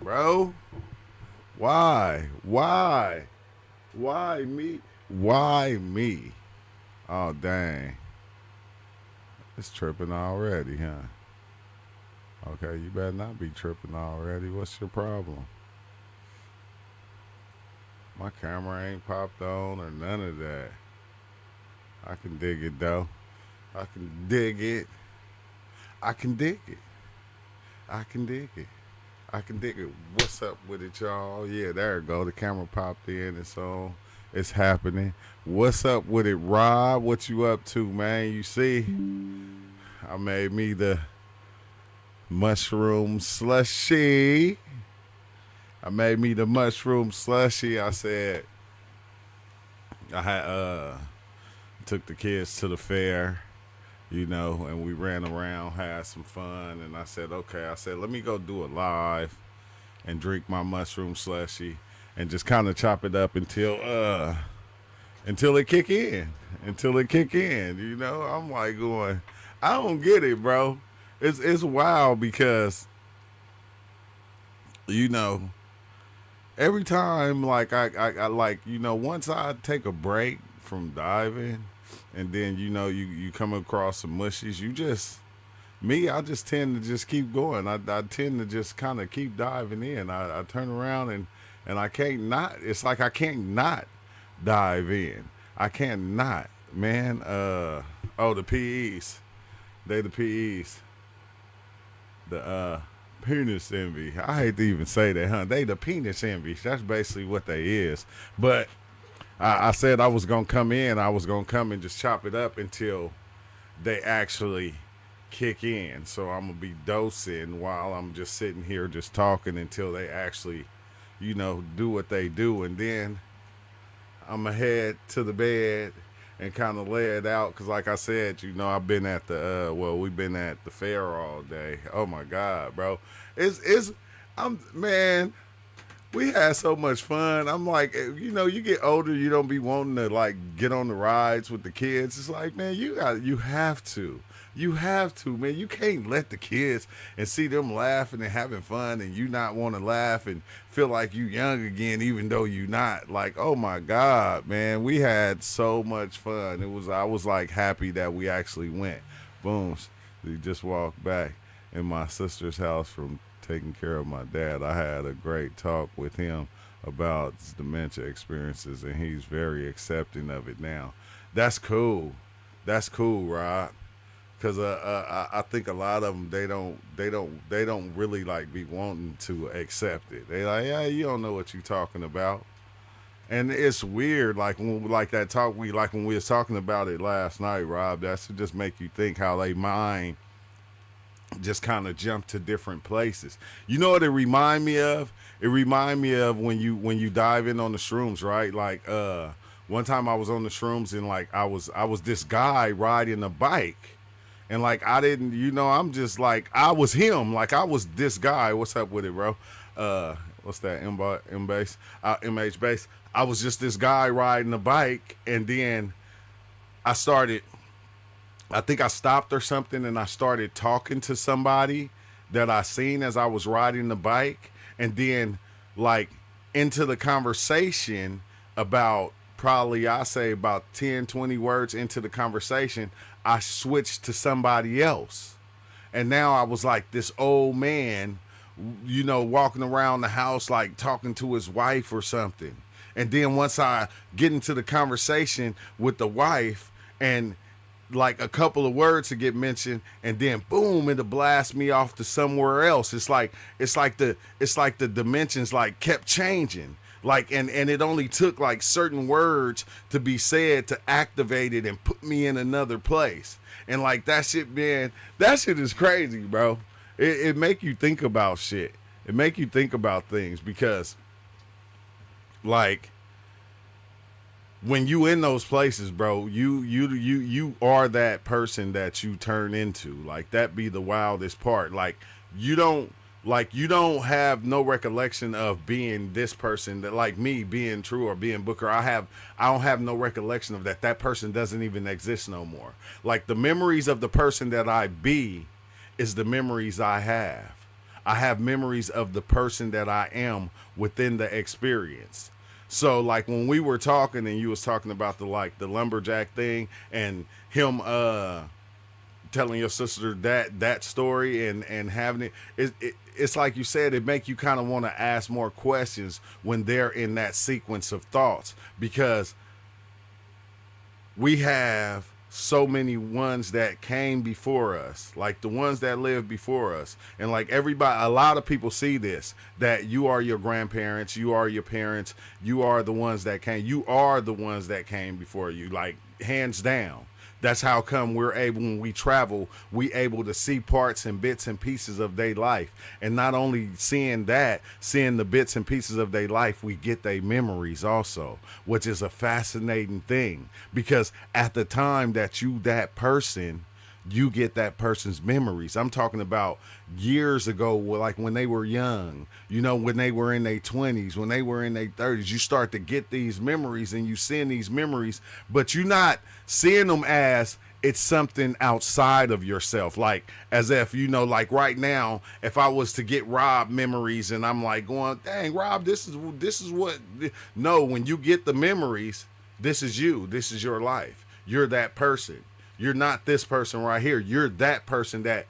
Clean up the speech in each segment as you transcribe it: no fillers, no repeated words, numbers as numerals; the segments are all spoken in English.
bro? Why? Why? Why me? Why me? Oh, dang. It's tripping already, huh? Okay, you better not be tripping already. What's your problem? My camera ain't popped on or none of that. I can dig it, though. I can dig it. I can dig it. I can dig it. I can dig it. What's up with it, y'all? Yeah, there it go. The camera popped in. It's on. It's happening. What's up with it, Rob? What you up to, man? You see, I made me the mushroom slushie. I made me the mushroom slushie. I said I had took the kids to the fair, and we ran around, had some fun, and I said, okay, let me go do a live and drink my mushroom slushy and just kind of chop it up until it kick in. Until it kick in. I'm like going, I don't get it, bro. It's wild because, you know, every time like I like, once I take a break from diving and then you come across some mushies, I just tend to just keep going. I tend to just kind of keep diving in. I turn around and I can't not. It's like I can't not dive in. I can't not, man. The PEs. They the PEs. The penis envy. I hate to even say that, huh? They the penis envy. That's basically what they is. But I said I was gonna come in. I was gonna come and just chop it up until they actually kick in. So I'm gonna be dosing while I'm just sitting here just talking until they actually, do what they do, and then I'm gonna head to the bed and kind of lay it out. Cause like I said, I've been at we've been at the fair all day. Oh my God, bro. Man, we had so much fun. I'm like, you get older, you don't be wanting to like get on the rides with the kids. It's like, man, you have to. You have to, man. You can't let the kids and see them laughing and having fun and you not want to laugh and feel like you young again, even though you not. Like, oh my God, man. We had so much fun. I was like happy that we actually went. Boom. We just walked back in my sister's house from taking care of my dad. I had a great talk with him about his dementia experiences and he's very accepting of it now. That's cool. That's cool, Rob. Because I think a lot of them they don't really like be wanting to accept it. They like, yeah, you don't know what you're talking about, and it's weird. Like like that talk when we was talking about it last night, Rob. That should just make you think how they mind just kind of jump to different places. You know what it remind me of? It remind me of when you dive in on the shrooms, right? Like one time I was on the shrooms and like I was this guy riding a bike. And like I didn't, I'm just like I was him, like I was this guy. What's up with it, bro? What's that? M base, MH base. I was just this guy riding a bike, and then I started. I think I stopped or something, and I started talking to somebody that I seen as I was riding the bike, and then like into the conversation about probably I say about 10, 20 words into the conversation, I switched to somebody else. And now I was like this old man, walking around the house like talking to his wife or something. And then once I get into the conversation with the wife and like a couple of words to get mentioned and then boom, it'll blast me off to somewhere else. It's like the dimensions like kept changing. Like and it only took like certain words to be said to activate it and put me in another place. And like that shit, man, that shit is crazy, bro. It make you think about shit. It make you think about things because like when you in those places, bro, you are that person that you turn into. Like that be the wildest part. Like you don't have no recollection of being this person that like me being True or being Booker. I don't have no recollection of that. That person doesn't even exist no more. Like the memories of the person that I be is the memories I have. I have memories of the person that I am within the experience. So like when we were talking and you was talking about the lumberjack thing and him telling your sister that story and having it's like you said, it make you kind of want to ask more questions when they're in that sequence of thoughts, because we have so many ones that came before us, like the ones that lived before us. And like everybody, a lot of people see this, that you are your grandparents, you are your parents, you are the ones that came, you are the ones that came before you, like hands down. That's how come we're able, when we travel, we able to see parts and bits and pieces of their life. And not only seeing that, seeing the bits and pieces of their life, we get their memories also, which is a fascinating thing. Because at the time that you that person, you get that person's memories. I'm talking about years ago, like when they were young, you know, when they were in their 20s, when they were in their 30s, you start to get these memories and you seeing these memories, but you're not seeing them as it's something outside of yourself. Like as if, you know, like right now, if I was to get Rob memories and I'm like going, dang, Rob, this is what, no, when you get the memories, this is you, this is your life. You're that person. You're not this person right here. You're that person that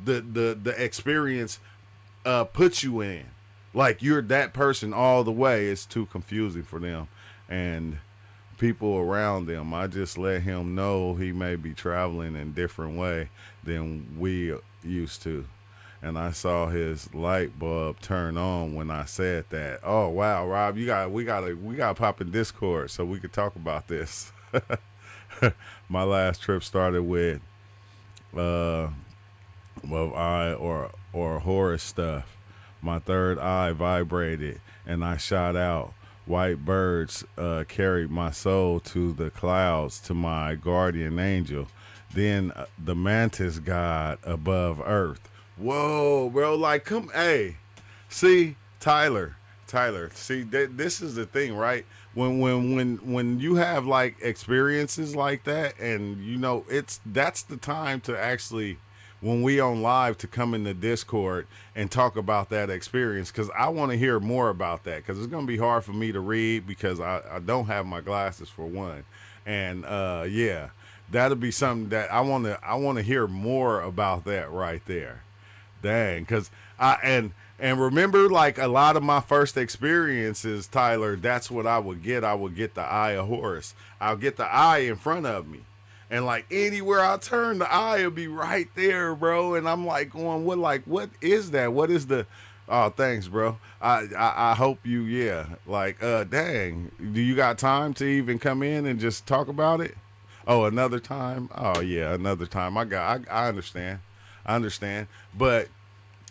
the experience puts you in. Like you're that person all the way. It's too confusing for them and people around them. I just let him know he may be traveling in a different way than we used to. And I saw his light bulb turn on when I said that. Oh wow, Rob, we gotta pop in Discord so we could talk about this. My last trip started with eye or horror stuff. My third eye vibrated and I shot out. White birds carried my soul to the clouds to my guardian angel. Then the mantis god above earth. Whoa, bro! Like, come, hey, see, Tyler, see, this is the thing, right? When you have like experiences like that, and you know, that's the time to actually, when we on live, to come in the Discord and talk about that experience, because I want to hear more about that, because it's gonna be hard for me to read because I don't have my glasses for one, and yeah, that'll be something that I want to hear more about that right there. Dang, because and remember, like a lot of my first experiences, Tyler, that's what I would get. I would get the eye of Horus. I'll get the eye in front of me. And like anywhere I turn, the eye will be right there, bro. And I'm like going, what is that? What is the, oh, thanks, bro. I hope you, yeah. Like, dang, do you got time to even come in and just talk about it? Oh, another time? Oh yeah, another time. I understand. I understand. But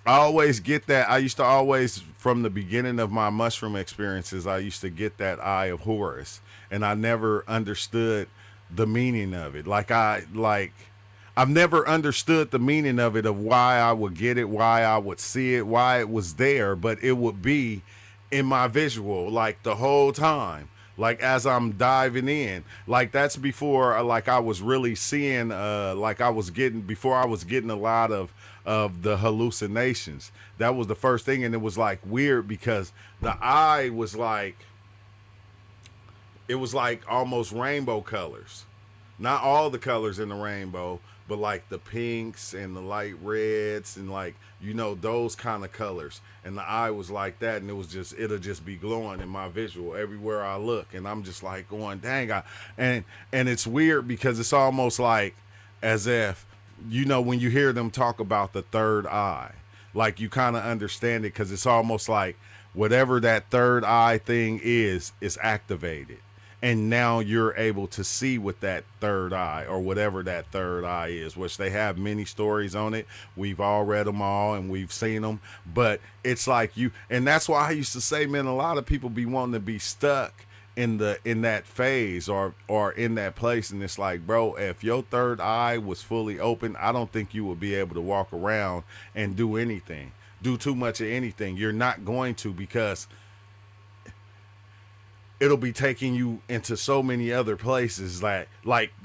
I always get that. I used to always, from the beginning of my mushroom experiences, I used to get that eye of Horus, and I never understood the meaning of it. I've never understood the meaning of it, of why I would get it, why I would see it, why it was there, but it would be in my visual like the whole time. Like as I'm diving in, like that's before like I was really seeing, like I was getting, before I was getting a lot of the hallucinations. That was the first thing, and it was like weird because the eye was like, it was like almost rainbow colors. Not all the colors in the rainbow, but like the pinks and the light reds and like, you know, those kind of colors. And the eye was like that, and it'll just be glowing in my visual everywhere I look. And I'm just like going, dang, and it's weird because it's almost like as if, you know, when you hear them talk about the third eye, like you kind of understand it, because it's almost like whatever that third eye thing is activated. And now you're able to see with that third eye, or whatever that third eye is, which they have many stories on it. We've all read them all and we've seen them, but it's like you, and that's why I used to say, man, a lot of people be wanting to be stuck in that phase or in that place. And it's like, bro, if your third eye was fully open, I don't think you would be able to walk around and do anything, do too much of anything. You're not going to, because it'll be taking you into so many other places. Like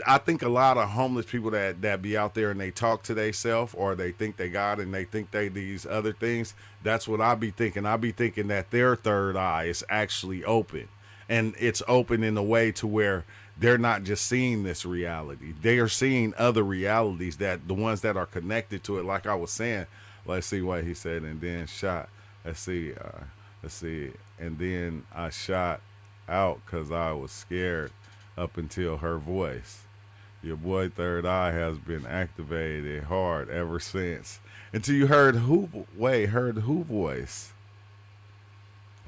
I think a lot of homeless people that be out there and they talk to themselves, or they think they got and they think they these other things. That's what I be thinking. I be thinking that their third eye is actually open, and it's open in a way to where they're not just seeing this reality. They are seeing other realities, that the ones that are connected to it. Like I was saying, let's see what he said, and then shot. Let's see, and then I shot out because I was scared up until her voice. Your boy third eye has been activated hard ever since. Until you heard who voice?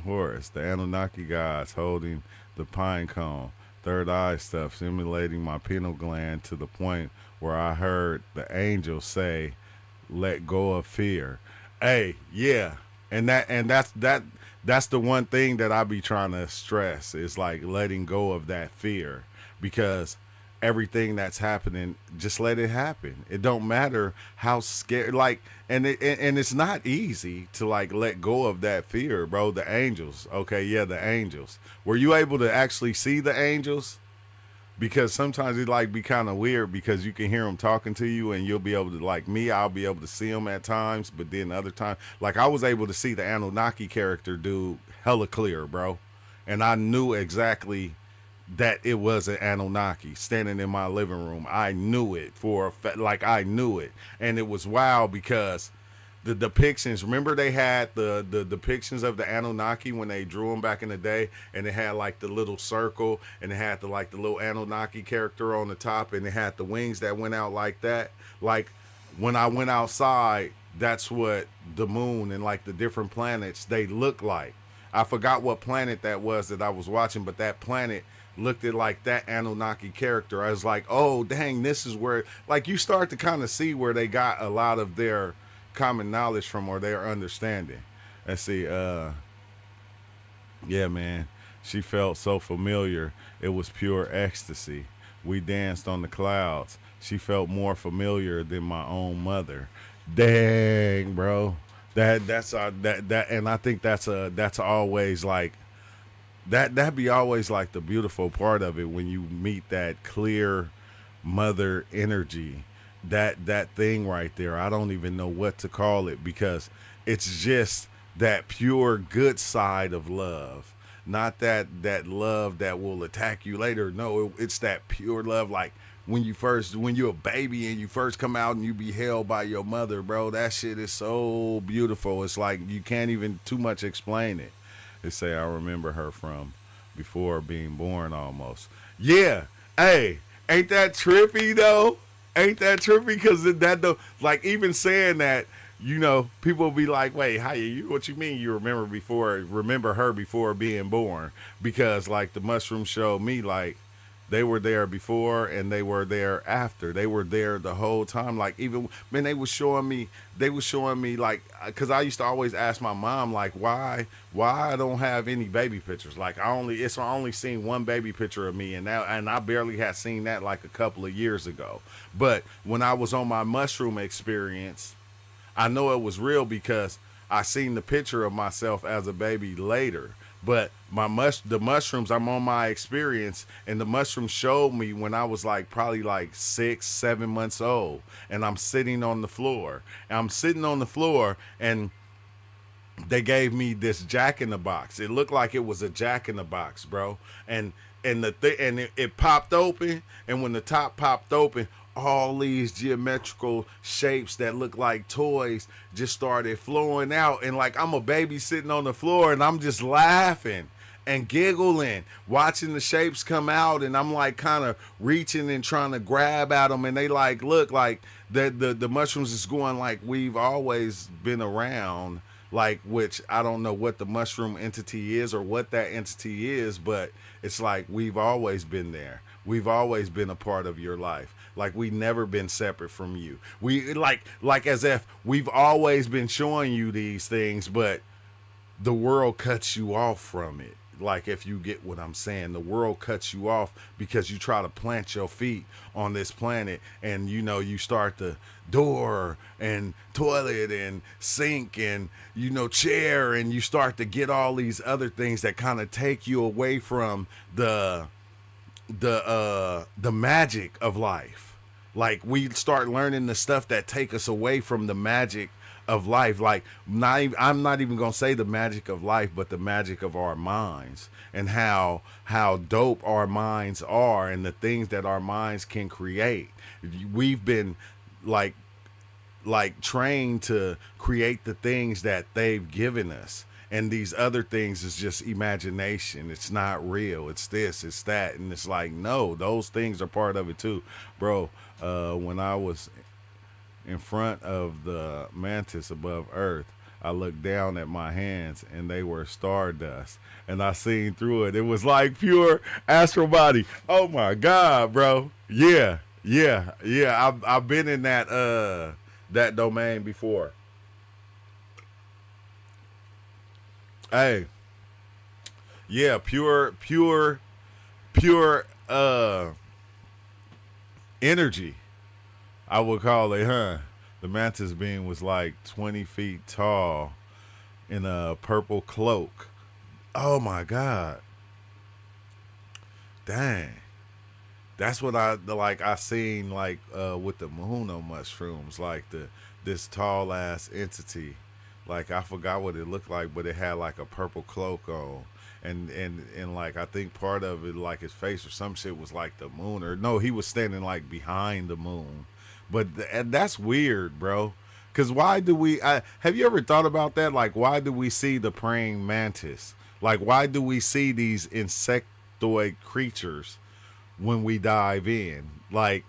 Horus, the Anunnaki gods holding the pine cone. Third eye stuff simulating my pineal gland to the point where I heard the angel say, let go of fear. Hey, yeah. That's the one thing that I be trying to stress, is like letting go of that fear, because everything that's happening, just let it happen. It don't matter how scared, like, and it's not easy to like let go of that fear, bro. The angels, okay, yeah, the angels. Were you able to actually see the angels? Because sometimes it like be kind of weird, because you can hear them talking to you, and you'll be able to, like me, I'll be able to see them at times, but then other times, like I was able to see the Anunnaki character dude hella clear, bro, and I knew exactly that it was an Anunnaki standing in my living room. I knew it for a fact, like I knew it, and it was wild because the depictions, remember they had the depictions of the Anunnaki when they drew them back in the day, and it had like the little circle, and it had the like the little Anunnaki character on the top, and it had the wings that went out like that. Like when I went outside, that's what the moon and like the different planets, they look like. I forgot what planet that was that I was watching, but that planet looked at like that Anunnaki character. I was like, oh dang, this is where, like, you start to kind of see where they got a lot of their common knowledge from, or their understanding. Let's see, yeah, man, she felt so familiar, it was pure ecstasy. We danced on the clouds. She felt more familiar than my own mother. Dang, bro, that's that, and I think that's always like that be always like the beautiful part of it, when you meet that clear mother energy, that thing right there. I don't even know what to call it, because it's just that pure good side of love, not that love that will attack you later. No, it's that pure love, like when you're a baby and you first come out and you be held by your mother, bro. That shit is so beautiful. It's like you can't even too much explain it. They say I remember her from before being born almost. Yeah, hey, ain't that trippy though? Ain't that trippy? Because that though, like, even saying that, you know, people be like, wait, how you? What you mean you remember her before being born? Because like the mushroom showed me, like they were there before and they were there after. They were there the whole time. Like, even man, they was showing me like, because I used to always ask my mom, like, why I don't have any baby pictures. Like I only seen one baby picture of me, and I barely had seen that like a couple of years ago. But when I was on my mushroom experience, I know it was real because I seen the picture of myself as a baby later. But the mushrooms, I'm on my experience, and the mushrooms showed me when I was like probably like 6-7 months old, and I'm sitting on the floor. And they gave me this Jack in the Box. It looked like it was a Jack in the Box, bro. And it popped open, and when the top popped open, all these geometrical shapes that look like toys just started flowing out. And like, I'm a baby sitting on the floor, and I'm just laughing and giggling, watching the shapes come out. And I'm like kind of reaching and trying to grab at them. And they like, look, like the mushrooms is going like, we've always been around. Like, which I don't know what the mushroom entity is or what that entity is, but it's like, we've always been there. We've always been a part of your life. Like, we never been separate from you. We like as if we've always been showing you these things, but the world cuts you off from it. like if you get what I'm saying, the world cuts you off because you try to plant your feet on this planet, and you start the door and toilet and sink and chair, and you start to get all these other things that kind of take you away from the magic of life. Like we start learning the stuff that take us away from the magic of life. Like I'm not even gonna say the magic of life, but the magic of our minds, and how dope our minds are, and the things that our minds can create. We've been like trained to create the things that they've given us, and these other things is just imagination. It's not real. It's this, it's that. And it's like, no, those things are part of it too, bro. When I was in front of the mantis above Earth, I looked down at my hands and they were stardust, and I seen through it. It was like pure astral body. Oh my God, bro. Yeah. I've been in that domain before. Hey, yeah, pure energy, I would call it, huh? The mantis being was like 20 feet tall in a purple cloak. Oh my God. Dang. That's what I seen with the Muhuno mushrooms, like this tall ass entity. Like I forgot what it looked like, but it had like a purple cloak on. And like I think part of it, like his face or some shit, was like the moon, or no, he was standing like behind the moon. But and that's weird, bro. Cause why do we? Have you ever thought about that? Like, why do we see the praying mantis? Like, why do we see these insectoid creatures when we dive in? Like,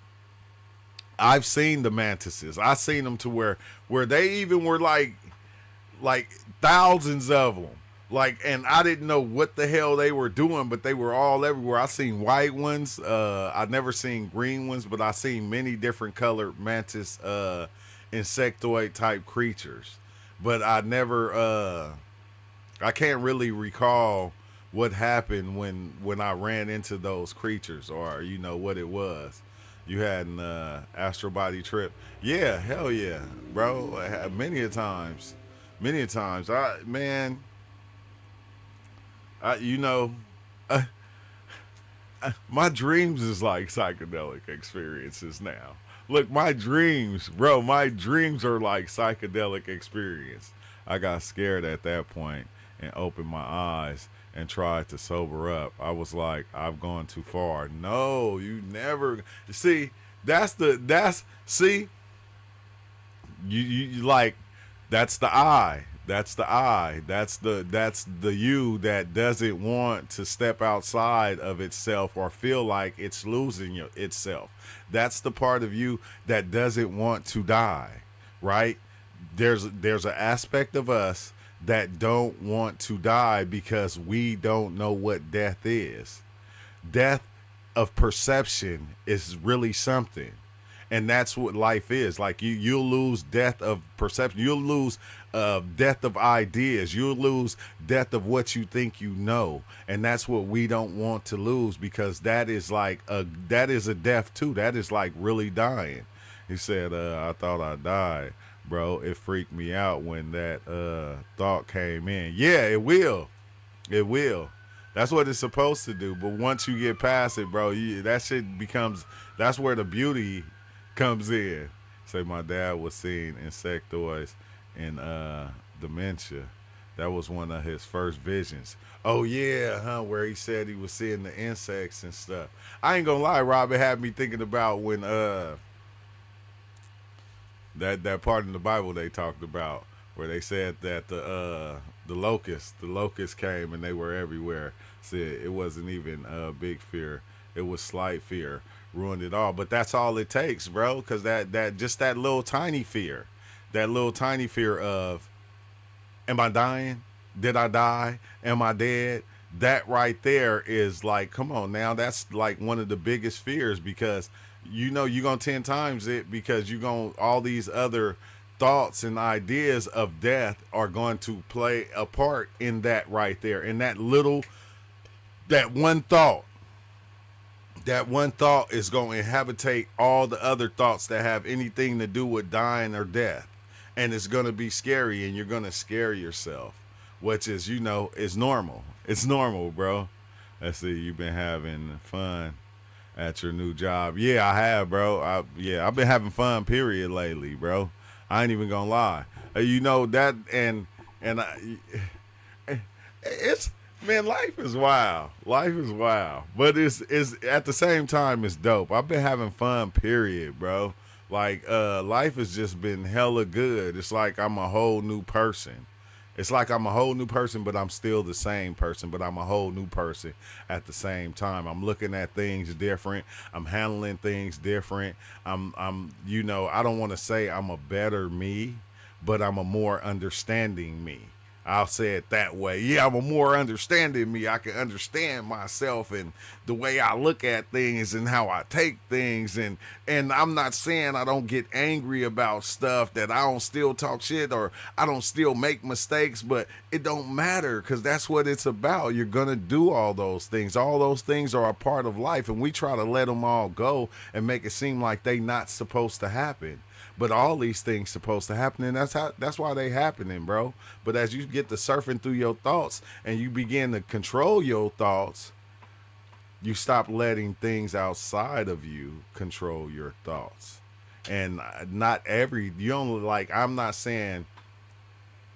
I've seen the mantises. I've seen them to where they even were like thousands of them. Like, and I didn't know what the hell they were doing, but they were all everywhere. I seen white ones. I never seen green ones, but I seen many different colored mantis, insectoid type creatures. But I never, I can't really recall what happened when I ran into those creatures, or what it was. You had an astral body trip. Yeah, hell yeah, bro. Many a times. Man, uh, my dreams is like psychedelic experiences now. Look, my dreams, bro, my dreams are like psychedelic experience. I got scared at that point and opened my eyes and tried to sober up. I was like, I've gone too far. No, you never see. See, you like, that's the I. That's the I. That's the you that doesn't want to step outside of itself or feel like it's losing itself. That's the part of you that doesn't want to die, right? There's an aspect of us that don't want to die because we don't know what death is. Death of perception is really something. And that's what life is. Like you'll lose death of perception. You'll lose death of ideas. You'll lose death of what you think you know. And that's what we don't want to lose, because that is that is a death too. That is like really dying. He said, I thought I died. Bro, it freaked me out when that thought came in. Yeah, it will. It will. That's what it's supposed to do. But once you get past it, bro, that shit becomes, that's where the beauty comes in. Say my dad was seeing insectoids in dementia. That was one of his first visions. Oh yeah, huh? Where he said he was seeing the insects and stuff. I ain't gonna lie, Rob, it had me thinking about when that part in the Bible they talked about where they said that the locusts came and they were everywhere. Said it wasn't even a big fear, it was slight fear, ruined it all. But that's all it takes, bro, because that just that little tiny fear, of, am I dying? Did I die? Am I dead? That right there is like, come on now, that's like one of the biggest fears, because you're gonna 10 times it, because you're gonna, all these other thoughts and ideas of death are going to play a part in that right there, in that little that one thought, that one thought is going to inhabitate all the other thoughts that have anything to do with dying or death. And it's going to be scary, and you're going to scare yourself, which is, is normal. It's normal, bro. Let's see, you've been having fun at your new job. Yeah, I have, bro. I've been having fun, period, lately, bro. I ain't even gonna lie. That, it's, man, life is wild. Life is wild. But it's at the same time, it's dope. I've been having fun, period, bro. Like, life has just been hella good. It's like I'm a whole new person. It's like I'm a whole new person, but I'm still the same person, but I'm a whole new person at the same time. I'm looking at things different. I'm handling things different. I don't want to say I'm a better me, but I'm a more understanding me. I'll say it that way. Yeah, I'm a more understanding me. I can understand myself and the way I look at things and how I take things. And I'm not saying I don't get angry about stuff, that I don't still talk shit or I don't still make mistakes, but it don't matter, because that's what it's about. You're going to do all those things. All those things are a part of life, and we try to let them all go and make it seem like they not supposed to happen. But all these things supposed to happen, and that's why they happening, bro. But as you get to surfing through your thoughts and you begin to control your thoughts, you stop letting things outside of you control your thoughts. And I'm not saying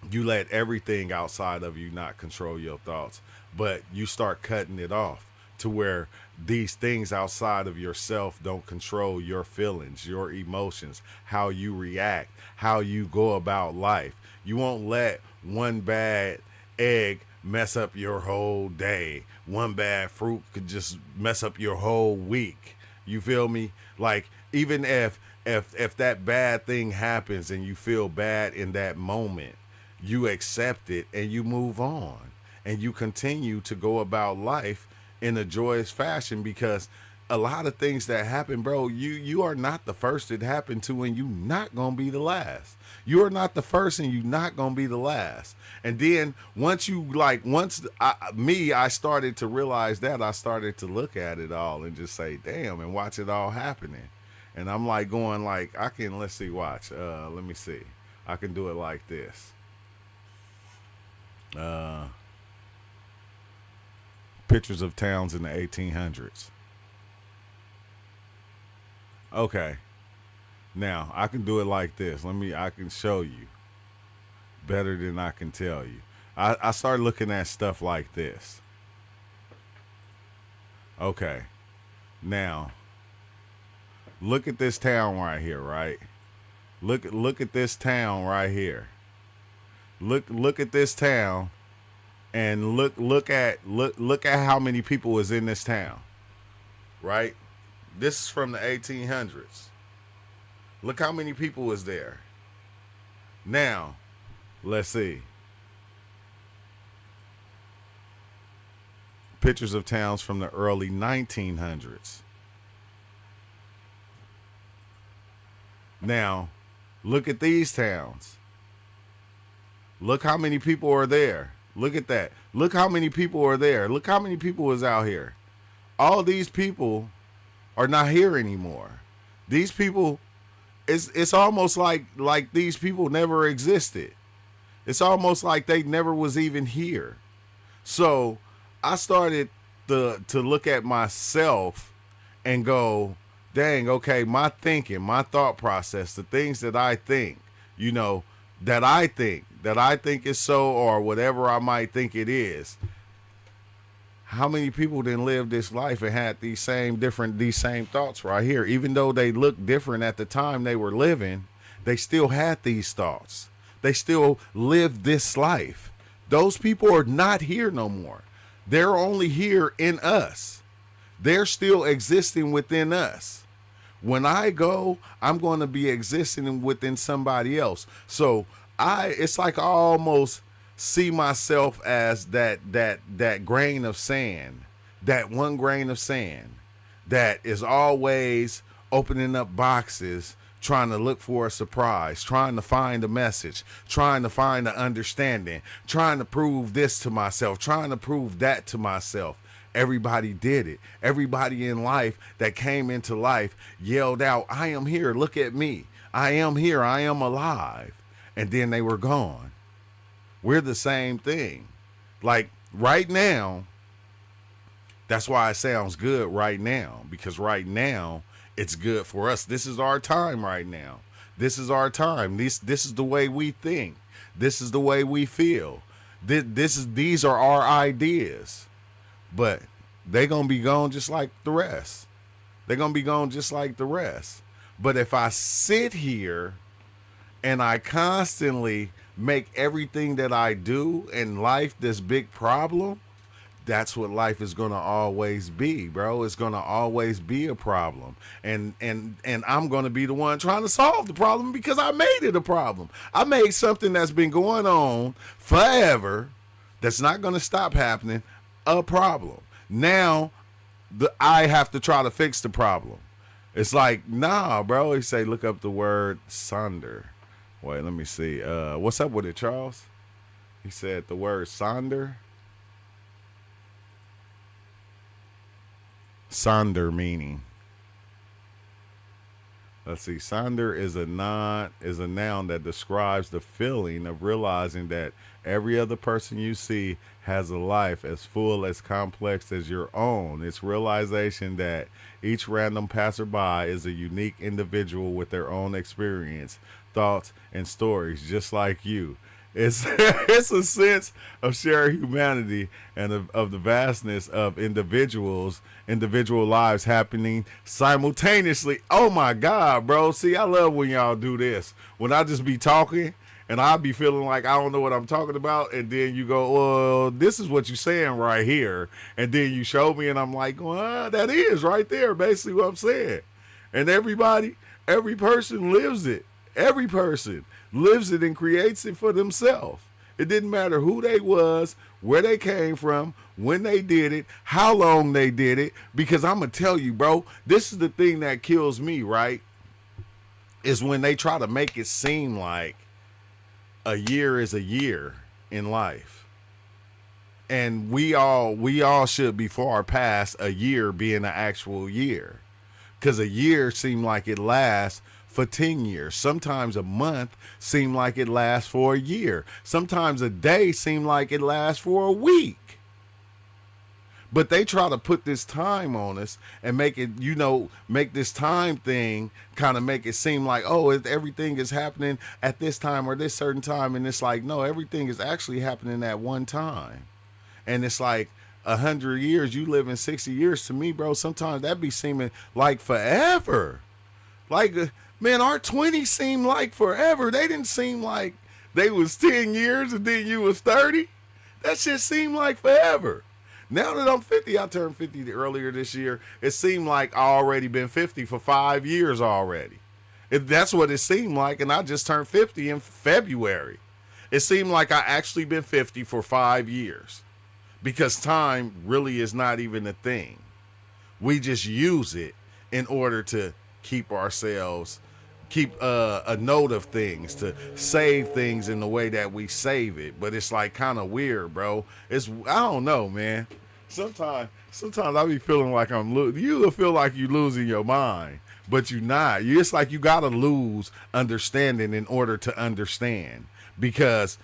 you let everything outside of you not control your thoughts, but you start cutting it off to where these things outside of yourself don't control your feelings, your emotions, how you react, how you go about life. You won't let one bad egg mess up your whole day. One bad fruit could just mess up your whole week. You feel me? Like, even if that bad thing happens and you feel bad in that moment, you accept it and you move on and you continue to go about life in a joyous fashion, because a lot of things that happen, bro, you are not the first it happened to, and you not gonna be the last. You are not the first, and you not gonna be the last. And then I started to realize that, I started to look at it all and just say, damn, and watch it all happening. And I'm like going like, let's see, watch. Let me see. I can do it like this. Pictures of towns in the 1800s. Okay. Now, I can do it like this. I can show you better than I can tell you. I started looking at stuff like this. Okay. Now, look at this town right here, right? Look at this town right here. Look at this town. And look at how many people is in this town, right? This is from the 1800s. Look how many people is there. Now, let's see. Pictures of towns from the early 1900s. Now, look at these towns. Look how many people are there. Look at that. Look how many people are there. Look how many people is out here. All these people are not here anymore. These people, it's almost like these people never existed. It's almost like they never was even here. So I started to look at myself and go, dang, okay, my thinking, my thought process, the things that I think, that I think is so, or whatever I might think it is. How many people didn't live this life and had these same thoughts right here? Even though they looked different at the time they were living, they still had these thoughts. They still lived this life. Those people are not here no more. They're only here in us. They're still existing within us. When I go, I'm going to be existing within somebody else. So it's like I almost see myself as that grain of sand, that one grain of sand that is always opening up boxes, trying to look for a surprise, trying to find a message, trying to find an understanding, trying to prove this to myself, trying to prove that to myself. Everybody did it. Everybody in life that came into life yelled out, I am here, look at me. I am here, I am alive. And then they were gone. We're the same thing. Like right now, that's why it sounds good right now, because right now it's good for us. This is our time right now. This is our time. This is the way we think. This is the way we feel. These are our ideas. But they're going to be gone just like the rest. They're going to be gone just like the rest. But if I sit here and I constantly make everything that I do in life this big problem, that's what life is going to always be, bro. It's going to always be a problem. And I'm going to be the one trying to solve the problem because I made it a problem. I made something that's been going on forever that's not going to stop happening a problem. Now I have to try to fix the problem. It's like, nah, bro. He say, look up the word sonder. Wait, let me see. What's up with it, Charles? He said the word sonder. Sonder meaning. Let's see. Sonder is a noun that describes the feeling of realizing that every other person you see has a life as full, as complex as your own. It's realization that each random passerby is a unique individual with their own experience, thoughts, and stories, just like you. It's it's a sense of shared humanity and of the vastness of individual lives happening simultaneously. Oh my God, bro. See, I love when y'all do this. When I just be talking and I be feeling like I don't know what I'm talking about, and then you go, well, this is what you're saying right here. And then you show me and I'm like, well, that is right there, basically what I'm saying. And every person lives it. Every person lives it and creates it for themselves. It didn't matter who they was, where they came from, when they did it, how long they did it. Because I'm going to tell you, bro, this is the thing that kills me, right? Is when they try to make it seem like a year is a year in life. And we all should be far past a year being an actual year. Because a year seemed like it lasts for 10 years. Sometimes a month seemed like it lasts for a year. Sometimes a day seemed like it lasts for a week. But they try to put this time on us and make it, make this time thing kind of make it seem like, oh, everything is happening at this time or this certain time. And it's like, no, everything is actually happening at one time. And it's like 100 years, you live in 60 years. To me, bro, sometimes that be seeming like forever. Like, man, our 20s seemed like forever. They didn't seem like they was 10 years and then you was 30. That shit seemed like forever. Now that I'm 50, I turned 50 earlier this year. It seemed like I already been 50 for 5 years already. That's what it seemed like, and I just turned 50 in February. It seemed like I actually been 50 for 5 years because time really is not even a thing. We just use it in order to keep a note of things, to save things in the way that we save it. But it's like kind of weird, bro. I don't know, man. Sometimes I be feeling like you feel like you losing your mind, but you're not. It's like you gotta lose understanding in order to understand. Because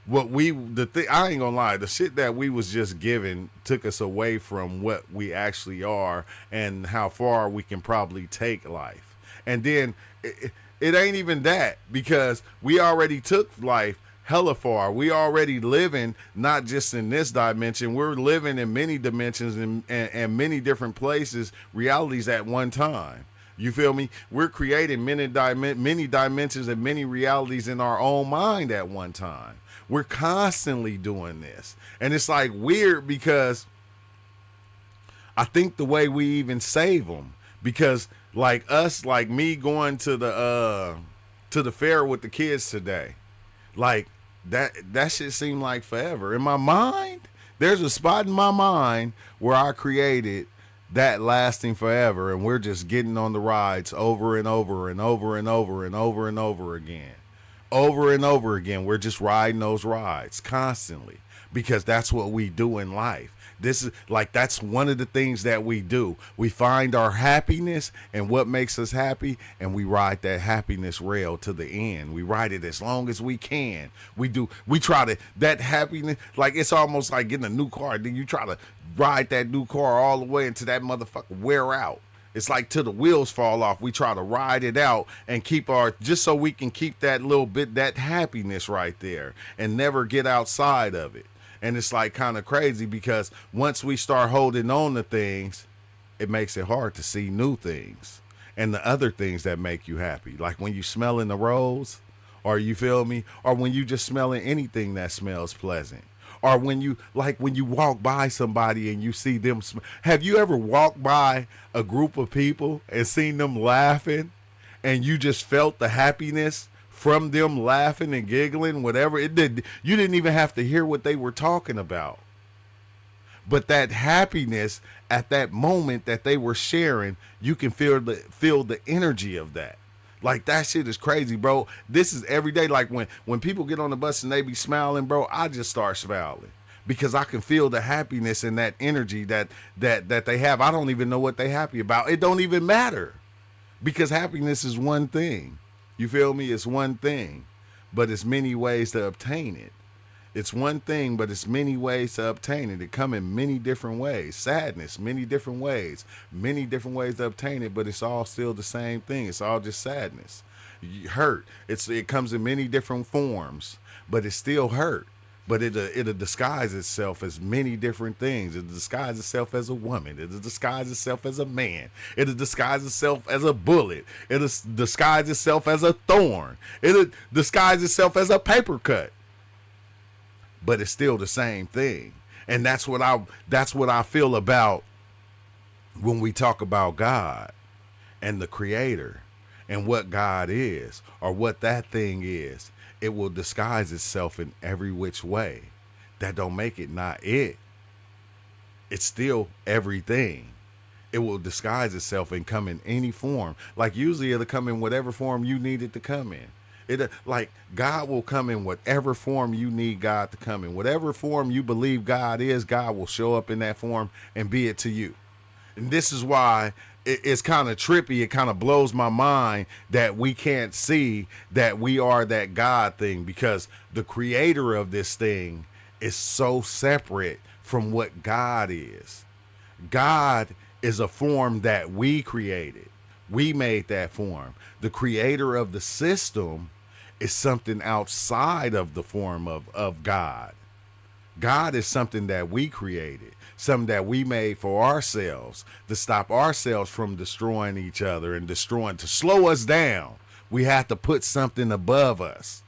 I ain't gonna lie, the shit that we was just given took us away from what we actually are and how far we can probably take life. And then it ain't even that, because we already took life hella far. We already living not just in this dimension. We're living in many dimensions and many different places, realities at one time. You feel me? We're creating many dimensions and many realities in our own mind at one time. We're constantly doing this. And it's like weird because I think the way we even save them, because like me going to the fair with the kids today, like that shit seemed like forever. In my mind, there's a spot in my mind where I created that lasting forever, and we're just getting on the rides over and over and over and over and over and over again. Over and over again, we're just riding those rides constantly. because that's what we do in life. This is like, that's one of the things that we do. We find our happiness and what makes us happy, and we ride that happiness rail to the end. We ride it as long as we can. We try to, that happiness, like it's almost like getting a new car. Then you try to ride that new car all the way until that motherfucker wear out. It's like till the wheels fall off. We try to ride it out and keep just so we can keep that little bit, that happiness right there, and never get outside of it. And it's like kind of crazy, because once we start holding on to things, it makes it hard to see new things and the other things that make you happy. Like when you smelling the rose, or you feel me? Or when you just smelling anything that smells pleasant. Or when you walk by somebody and you see them. Have you ever walked by a group of people and seen them laughing, and you just felt the happiness from them laughing and giggling, whatever it did? You didn't even have to hear what they were talking about. But that happiness at that moment that they were sharing, you can feel the energy of that. Like, that shit is crazy, bro. This is every day. Like when people get on the bus and they be smiling, bro, I just start smiling, because I can feel the happiness and that energy that they have. I don't even know what they happy about. It don't even matter, because happiness is one thing. You feel me? It's one thing, but it's many ways to obtain it. It's one thing, but it's many ways to obtain it. It come in many different ways. Sadness, many different ways to obtain it, but it's all still the same thing. It's all just sadness. Hurt, it comes in many different forms, but it's still hurt. But it'll disguise itself as many different things. It'll disguise itself as a woman. It'll disguise itself as a man. It'll disguise itself as a bullet. It'll disguise itself as a thorn. It'll disguise itself as a paper cut. But it's still the same thing. And that's what I feel about when we talk about God and the Creator and what God is, or what that thing is. It will disguise itself in every which way. That don't make it not it. It's still everything. It will disguise itself and come in any form. Like, usually it'll come in whatever form you need it to come in. Like, God will come in whatever form you need God to come in. Whatever form you believe God is, God will show up in that form and be it to you. And this is why it's kind of trippy. It kind of blows my mind that we can't see that we are that God thing, because the creator of this thing is so separate from what God is. God is a form that we created. We made that form. The creator of the system is something outside of the form of God. God is something that we created, something that we made for ourselves, to stop ourselves from destroying each other and to slow us down. We have to put something above us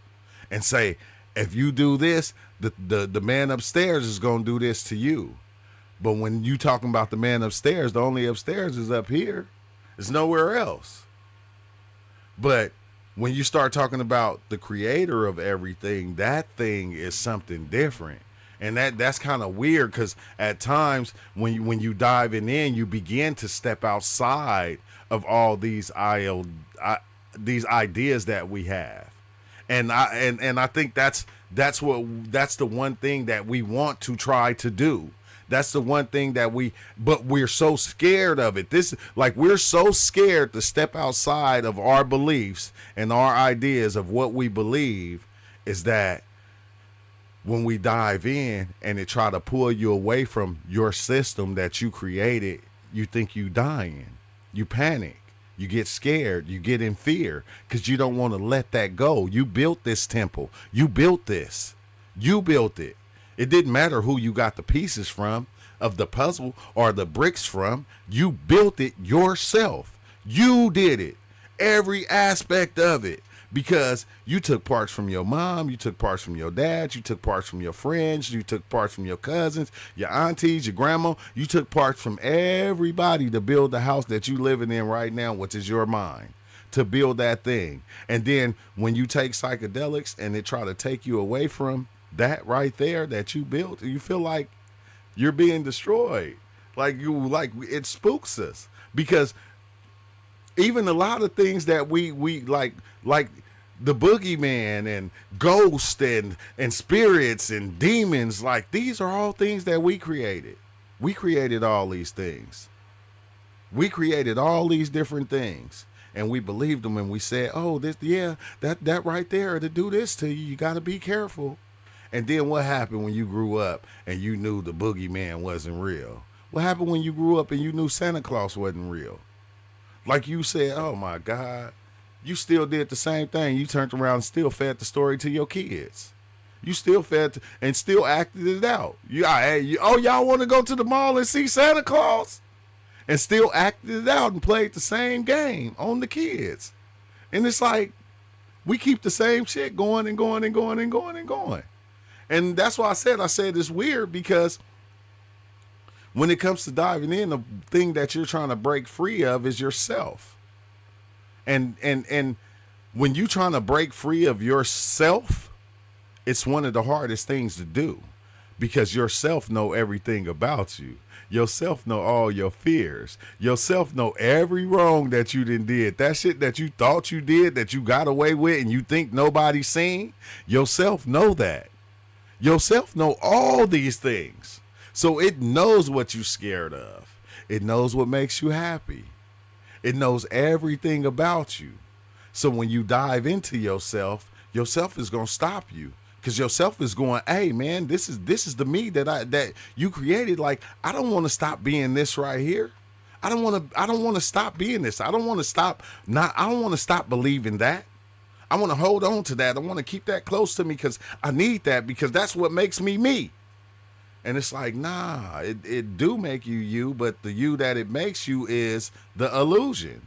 and say, if you do this, the man upstairs is going to do this to you. But when you talking about the man upstairs, the only upstairs is up here. It's nowhere else. But when you start talking about the creator of everything, that thing is something different. And that's kind of weird, because at times when you diving in, you begin to step outside of all these ideas that we have. And I think that's the one thing that we want to try to do. That's the one thing but we're so scared of it. We're so scared to step outside of our beliefs and our ideas of what we believe, is that when we dive in and it try to pull you away from your system that you created, you think you dying, you panic, you get scared, you get in fear, because you don't want to let that go. You built this temple. You built this. You built it. It didn't matter who you got the pieces from of the puzzle or the bricks from. You built it yourself. You did it. Every aspect of it. Because you took parts from your mom, you took parts from your dad, you took parts from your friends, you took parts from your cousins, your aunties, your grandma. You took parts from everybody to build the house that you living in right now, which is your mind, to build that thing. And then when you take psychedelics and they try to take you away from that right there that you built, you feel like you're being destroyed. Like it spooks us, because even a lot of things that we like the boogeyman and ghosts and spirits and demons, like these are all things that we created. We created all these things. We created all these different things, and we believed them, and we said, "Oh, this, yeah, that right there to do this to you. You got to be careful." And then what happened when you grew up and you knew the boogeyman wasn't real? What happened when you grew up and you knew Santa Claus wasn't real? Like you said, "Oh my God," you still did the same thing. You turned around and still fed the story to your kids. You still fed and still acted it out. Oh, y'all want to go to the mall and see Santa Claus? And still acted it out and played the same game on the kids. And it's like, we keep the same shit going and going and going and going and going. And that's why I said it's weird, because when it comes to diving in, the thing that you're trying to break free of is yourself. And when you're trying to break free of yourself, it's one of the hardest things to do, because yourself know everything about you. Yourself know all your fears. Yourself know every wrong that you did. That shit that you thought you did, that you got away with and you think nobody's seen. Yourself know that. Yourself know all these things. So it knows what you're scared of. It knows what makes you happy. It knows everything about you. So when you dive into yourself is going to stop you. Because yourself is going, "Hey man, this is the me that you created. Like, I don't want to stop being this right here. I don't want to stop being this. I don't want to stop believing that. I want to hold on to that. I want to keep that close to me, because I need that, because that's what makes me me." And it's like, nah, it do make you you, but the you that it makes you is the illusion.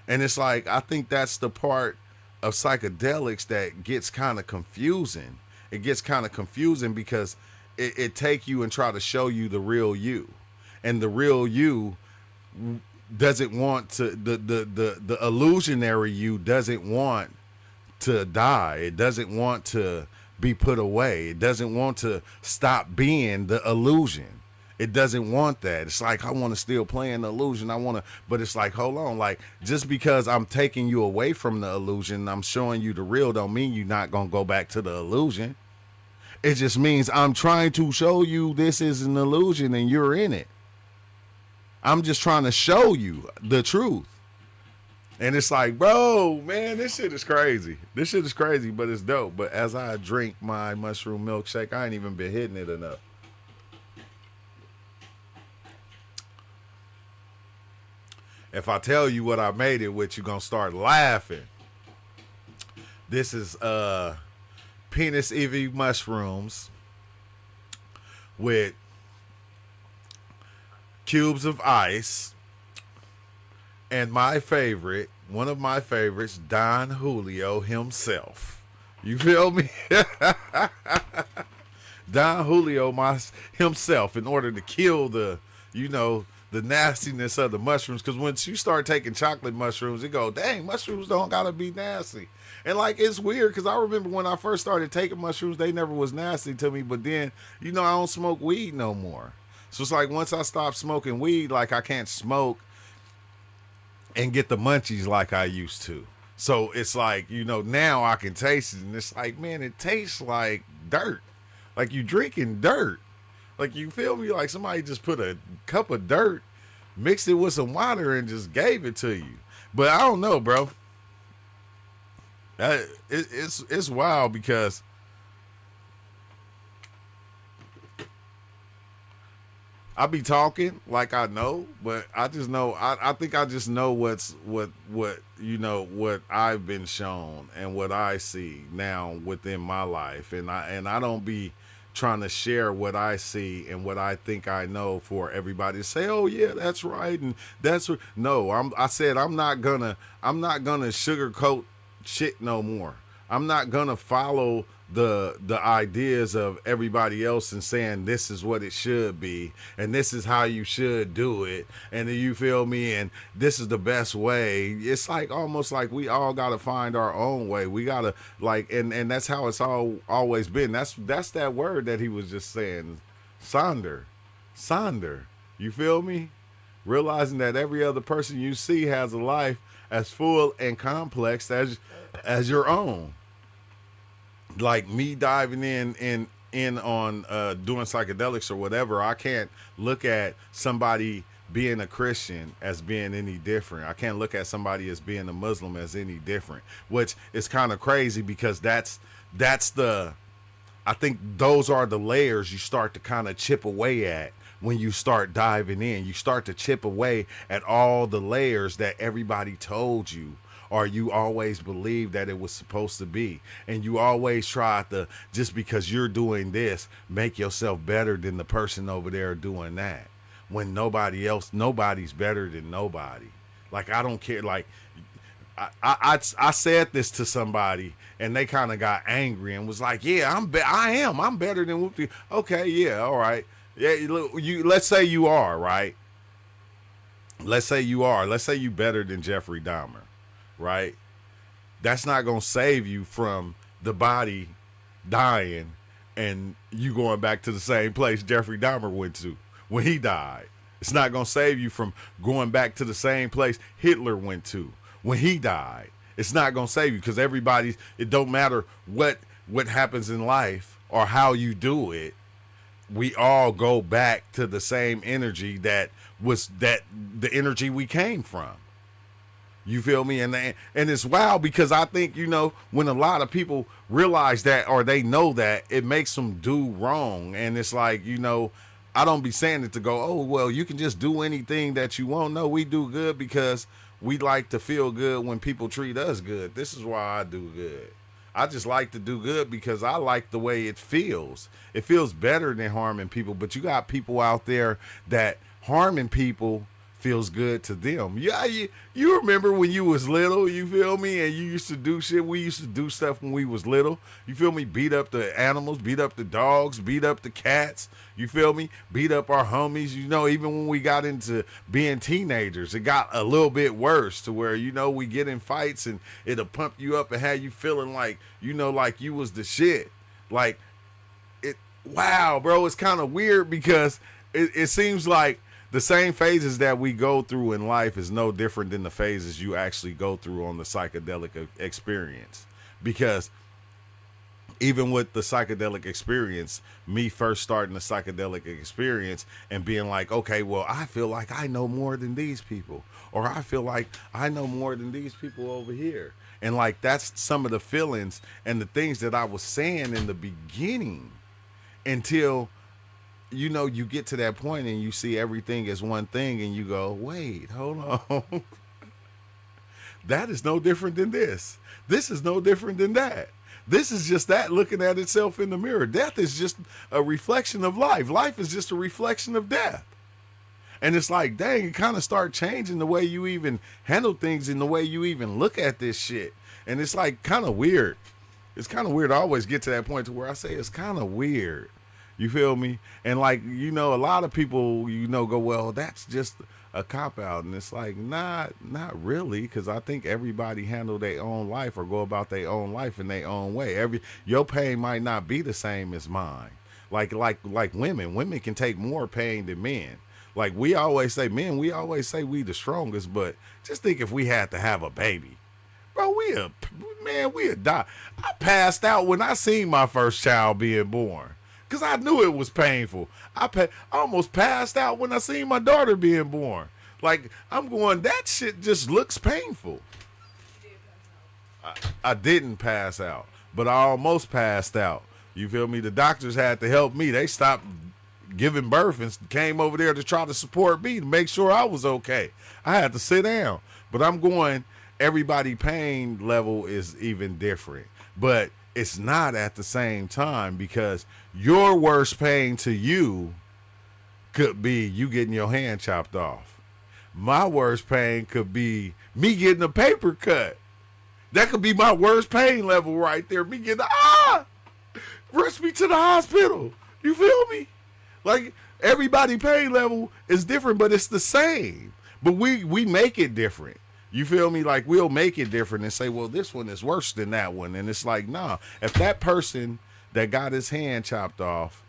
And it's like, I think that's the part of psychedelics that gets kind of confusing. It gets kind of confusing because it take you and try to show you the real you, and the real you doesn't want to, the illusionary you doesn't want to die. It doesn't want to be put away. It doesn't want to stop being the illusion. It doesn't want that. It's like, I want to still play in the illusion. But it's like, hold on. Like, just because I'm taking you away from the illusion, I'm showing you the real, don't mean you're not going to go back to the illusion. It just means I'm trying to show you this is an illusion and you're in it. I'm just trying to show you the truth. And it's like, bro, man, this shit is crazy. This shit is crazy, but it's dope. But as I drink my mushroom milkshake, I ain't even been hitting it enough. If I tell you what I made it with, you're going to start laughing. This is penis Eevee mushrooms with cubes of ice and my favorite, one of my favorites, Don Julio himself. You feel me? Don Julio himself, in order to kill the nastiness of the mushrooms. Because once you start taking chocolate mushrooms, you go, dang, mushrooms don't gotta be nasty. And like, it's weird, because I remember when I first started taking mushrooms, they never was nasty to me. But then, I don't smoke weed no more. So it's like, once I stopped smoking weed, like, I can't smoke and get the munchies like I used to. So it's like, now I can taste it, and it's like, man, it tastes like dirt. Like you drinking dirt. Like, you feel me? Like somebody just put a cup of dirt, mixed it with some water, and just gave it to you. But I don't know, bro. It's wild, because I be talking like I know, but I just know, I think I just know what I've been shown and what I see now within my life. And I don't be trying to share what I see and what I think I know for everybody to say, oh yeah, that's right. And that's what, no, I said, I'm not gonna sugarcoat shit no more. I'm not gonna follow the ideas of everybody else and saying this is what it should be and this is how you should do it, and you feel me, and this is the best way. It's like almost like we all gotta find our own way. We gotta and that's how it's always been. That's that word that he was just saying, Sonder. You feel me? Realizing that every other person you see has a life as full and complex as your own. Like me diving in on doing psychedelics or whatever, I can't look at somebody being a Christian as being any different. I can't look at somebody as being a Muslim as any different, which is kind of crazy because that's the I think those are the layers you start to kind of chip away at when you start diving in. You start to chip away at all the layers that everybody told you or you always believed that it was supposed to be. And you always try to, just because you're doing this, make yourself better than the person over there doing that. When nobody's better than nobody. Like, I don't care. Like, I said this to somebody and they kind of got angry and was like, yeah, I'm better than Whoopty. Okay, yeah, all right. Yeah, let's say you are, right? Let's say you are. Let's say you better than Jeffrey Dahmer, right? That's not going to save you from the body dying and you going back to the same place Jeffrey Dahmer went to when he died. It's not going to save you from going back to the same place Hitler went to when he died. It's not going to save you because it don't matter what happens in life or how you do it. We all go back to the same energy that the energy we came from. You feel me? And it's wild because I think, when a lot of people realize that or they know that, it makes them do wrong. And it's like, I don't be saying it to go, oh, well, you can just do anything that you want. No, we do good because we like to feel good when people treat us good. This is why I do good. I just like to do good because I like the way it feels. It feels better than harming people, but you got people out there that harming people feels good to them. Yeah, you remember when you was little, you feel me? And you used to do shit. We used to do stuff when we was little. You feel me? Beat up the animals, beat up the dogs, beat up the cats. You feel me? Beat up our homies. Even when we got into being teenagers, it got a little bit worse to where, we get in fights and it'll pump you up and have you feeling like, like you was the shit. Like, wow, bro, it's kind of weird because it seems like the same phases that we go through in life is no different than the phases you actually go through on the psychedelic experience. Because even with the psychedelic experience, me first starting the psychedelic experience and being like, okay, well, I feel like I know more than these people, or I feel like I know more than these people over here. And like, that's some of the feelings and the things that I was saying in the beginning until you get to that point and you see everything as one thing and you go, wait, hold on. That is no different than this. This is no different than that. This is just that looking at itself in the mirror. Death is just a reflection of life. Life is just a reflection of death. And it's like, dang, it kind of start changing the way you even handle things and the way you even look at this shit. And it's like kind of weird. It's kind of weird. I always get to that point to where I say it's kind of weird. You feel me? And like, a lot of people, go, well, that's just a cop-out. And it's like, not really, because I think everybody handle their own life or go about their own life in their own way. Your pain might not be the same as mine. Like women. Women can take more pain than men. Like we always say, men, we always say we the strongest, but just think if we had to have a baby. Bro, we'd die. I passed out when I seen my first child being born. Because I knew it was painful. I almost passed out when I seen my daughter being born. Like, I'm going, that shit just looks painful. I didn't pass out, but I almost passed out. You feel me? The doctors had to help me. They stopped giving birth and came over there to try to support me to make sure I was okay. I had to sit down. But I'm going, everybody pain level is even different. But it's not at the same time because your worst pain to you could be you getting your hand chopped off. My worst pain could be me getting a paper cut. That could be my worst pain level right there. Me getting, rush me to the hospital. You feel me? Like everybody pain level is different, but it's the same. But we make it different. You feel me? Like we'll make it different and say, well, this one is worse than that one. And it's like, nah, if that person that got his hand chopped off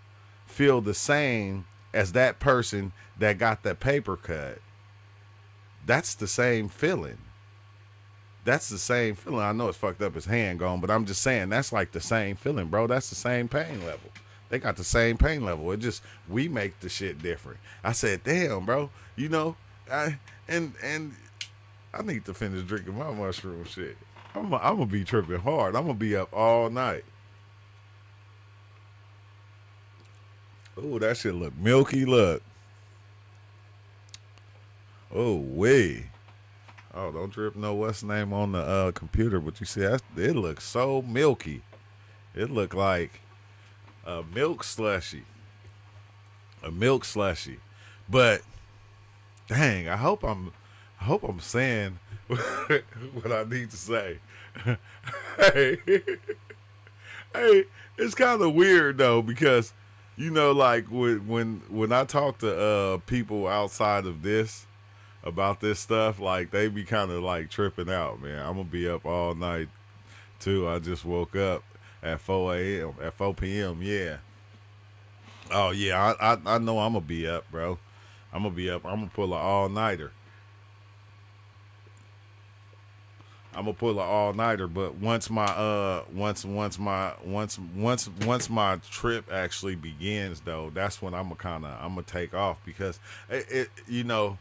feel the same as that person that got that paper cut, that's the same feeling. That's the same feeling. I know it's fucked up his hand gone, but I'm just saying that's like the same feeling, bro. That's the same pain level. They got the same pain level. It just we make the shit different. I said, damn, bro. You know, and I need to finish drinking my mushroom shit. I'm gonna be tripping hard. I'm gonna be up all night. Ooh, that shit look milky. Look. Oh, wait. Oh, don't drip no what's name on the computer, but you see, it looks so milky. It look like a milk slushy. A milk slushy. But dang, I hope I'm saying what I need to say. hey, hey, it's kind of weird though because you know, like when I talk to people outside of this about this stuff, like they be kind of like tripping out, man. I'm gonna be up all night too. I just woke up at 4 a.m. at 4 p.m. Yeah. Oh yeah, I know I'm gonna be up, bro. I'm gonna be up. I'm gonna pull an all nighter. I'm gonna pull an all nighter, but once my trip actually begins, though, that's when I'm gonna take off because you know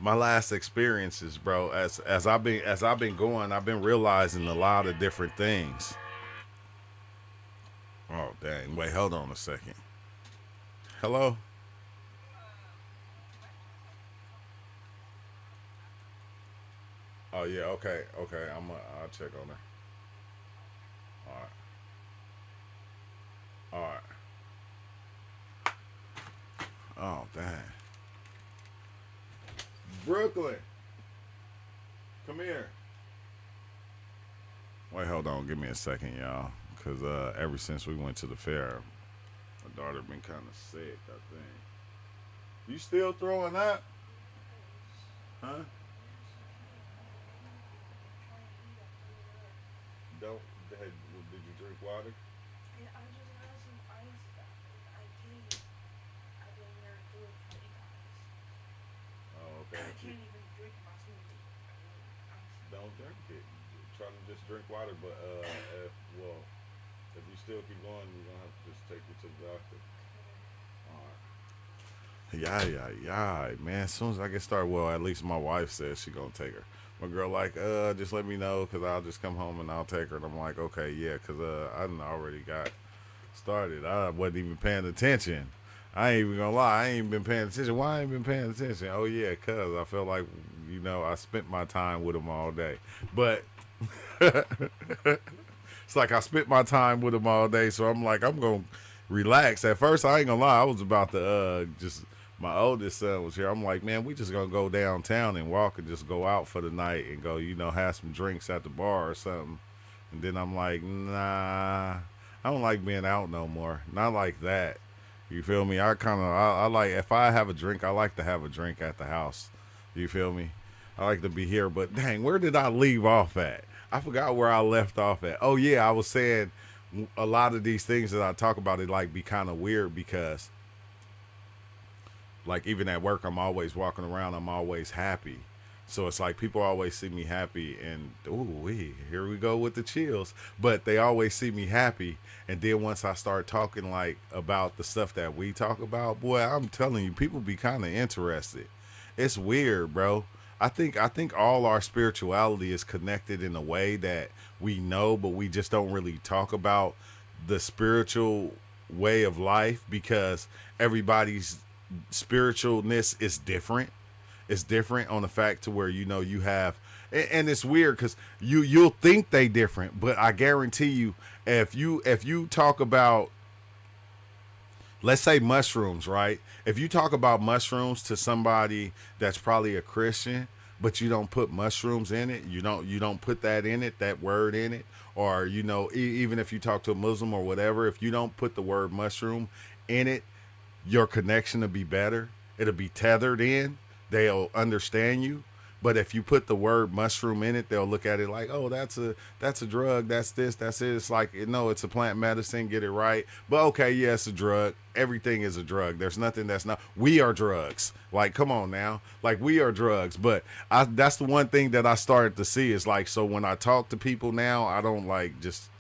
my last experiences, bro. As I've been going, I've been realizing a lot of different things. Oh dang! Wait, hold on a second. Hello. Oh yeah. Okay. Okay. I'll check on her. All right. All right. Oh dang. Brooklyn, come here. Wait, hold on. Give me a second, y'all. Cause ever since we went to the fair, my daughter been kind of sick. I think. You still throwing up? Huh? Don't. Did you drink water? Oh, okay. Don't drink it. Try to just drink water, but if you still keep going, you're gonna have to just take you to the doctor. All right. Yeah, yeah, yeah, man. As soon as I get started, well, at least my wife says she gonna take her. My girl like, just let me know, cause I'll just come home and I'll take her. And I'm like, okay, yeah, cause I done already got started. I wasn't even paying attention. I ain't even gonna lie, I ain't been paying attention. Why I ain't been paying attention? Oh yeah, cause I felt like I spent my time with him all day. But it's like I spent my time with him all day, so I'm like I'm gonna relax. At first, I ain't gonna lie, I was about to just my oldest son was here. I'm like, man, we just gonna go downtown and walk and just go out for the night and go, have some drinks at the bar or something. And then I'm like, nah, I don't like being out no more. Not like that. You feel me? I like if I have a drink, I like to have a drink at the house. You feel me? I like to be here, but dang, where did I leave off at? I forgot where I left off at. Oh yeah, I was saying a lot of these things that I talk about it like be kind of weird because like even at work I'm always walking around, I'm always happy. So it's like people always see me happy and here we go with the chills. But they always see me happy and then once I start talking like about the stuff that we talk about, boy, I'm telling you, people be kind of interested. It's weird, bro. I think all our spirituality is connected in a way that we know, but we just don't really talk about the spiritual way of life because everybody's spiritualness is different. It's different on the fact to where you have, and it's weird because you'll think they different, but I guarantee you, if you talk about, let's say mushrooms, right? If you talk about mushrooms to somebody that's probably a Christian, but you don't put mushrooms in it, you don't put that in it, that word in it, or even if you talk to a Muslim or whatever, if you don't put the word mushroom in it, your connection will be better. It'll be tethered in. They'll understand you. But if you put the word mushroom in it, they'll look at it like, oh, that's a drug, that's this, that's it. It's like, no, it's a plant medicine, get it right. But okay, yeah, it's a drug. Everything is a drug. There's nothing that's not. We are drugs. Like, come on now. Like, we are drugs. But that's the one thing that I started to see is like, so when I talk to people now, I don't like just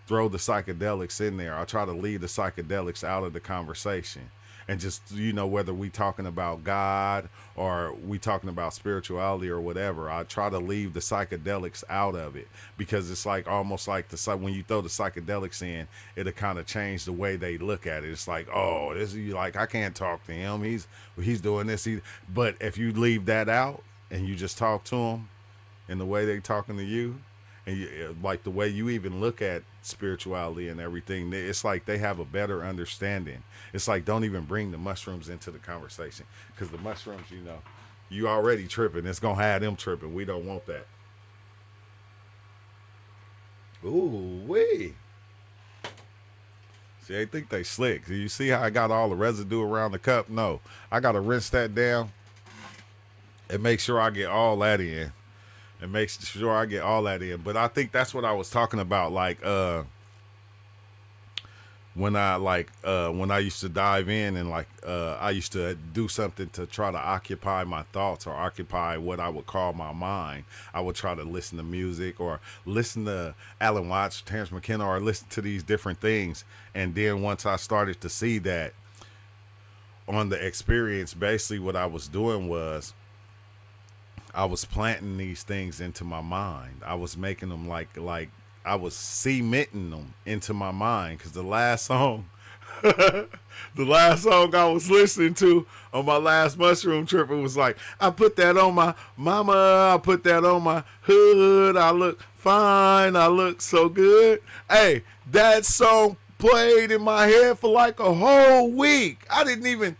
throw the psychedelics in there. I try to leave the psychedelics out of the conversation. And just, whether we talking about God or we talking about spirituality or whatever, I try to leave the psychedelics out of it, because it's like almost like when you throw the psychedelics in, it'll kind of change the way they look at it. It's like, oh, this is like, I can't talk to him. He's doing this. But if you leave that out and you just talk to him in the way they talking to you, and like the way you even look at spirituality and everything, it's like they have a better understanding. It's like, don't even bring the mushrooms into the conversation, because the mushrooms, you already tripping. It's gonna have them tripping. We don't want that. Ooh wee. See, I think they slick. You see how I got all the residue around the cup? No, I gotta rinse that down and make sure I get all that in. And make sure I get all that in. But I think that's what I was talking about. Like, when I used to dive in and I used to do something to try to occupy my thoughts or occupy what I would call my mind. I would try to listen to music or listen to Alan Watts, Terrence McKenna, or listen to these different things. And then once I started to see that on the experience, basically what I was doing was, I was planting these things into my mind. I was making them like I was cementing them into my mind. Because the last song I was listening to on my last mushroom trip, it was like, I put that on my mama, I put that on my hood, I look fine, I look so good. Hey, that song played in my head for like a whole week. I didn't even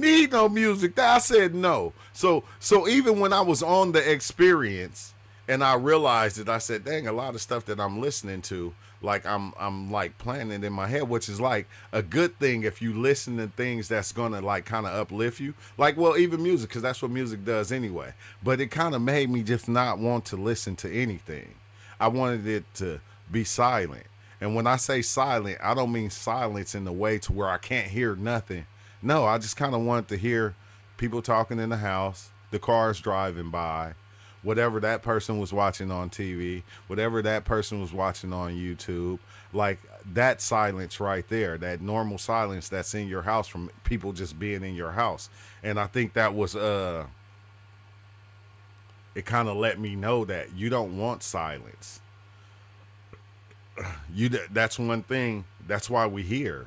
need no music. I said no. So even when I was on the experience and I realized it, I said, dang, a lot of stuff that I'm listening to, like I'm like playing it in my head, which is like a good thing if you listen to things that's gonna like kind of uplift you. Like, well, even music, because that's what music does anyway. But it kind of made me just not want to listen to anything. I wanted it to be silent. And when I say silent, I don't mean silence in the way to where I can't hear nothing. No, I just kind of wanted to hear people talking in the house, the cars driving by, whatever that person was watching on TV, whatever that person was watching on YouTube, like that silence right there, that normal silence that's in your house from people just being in your house. And I think that was, it kind of let me know that you don't want silence. That's one thing. That's why we hear.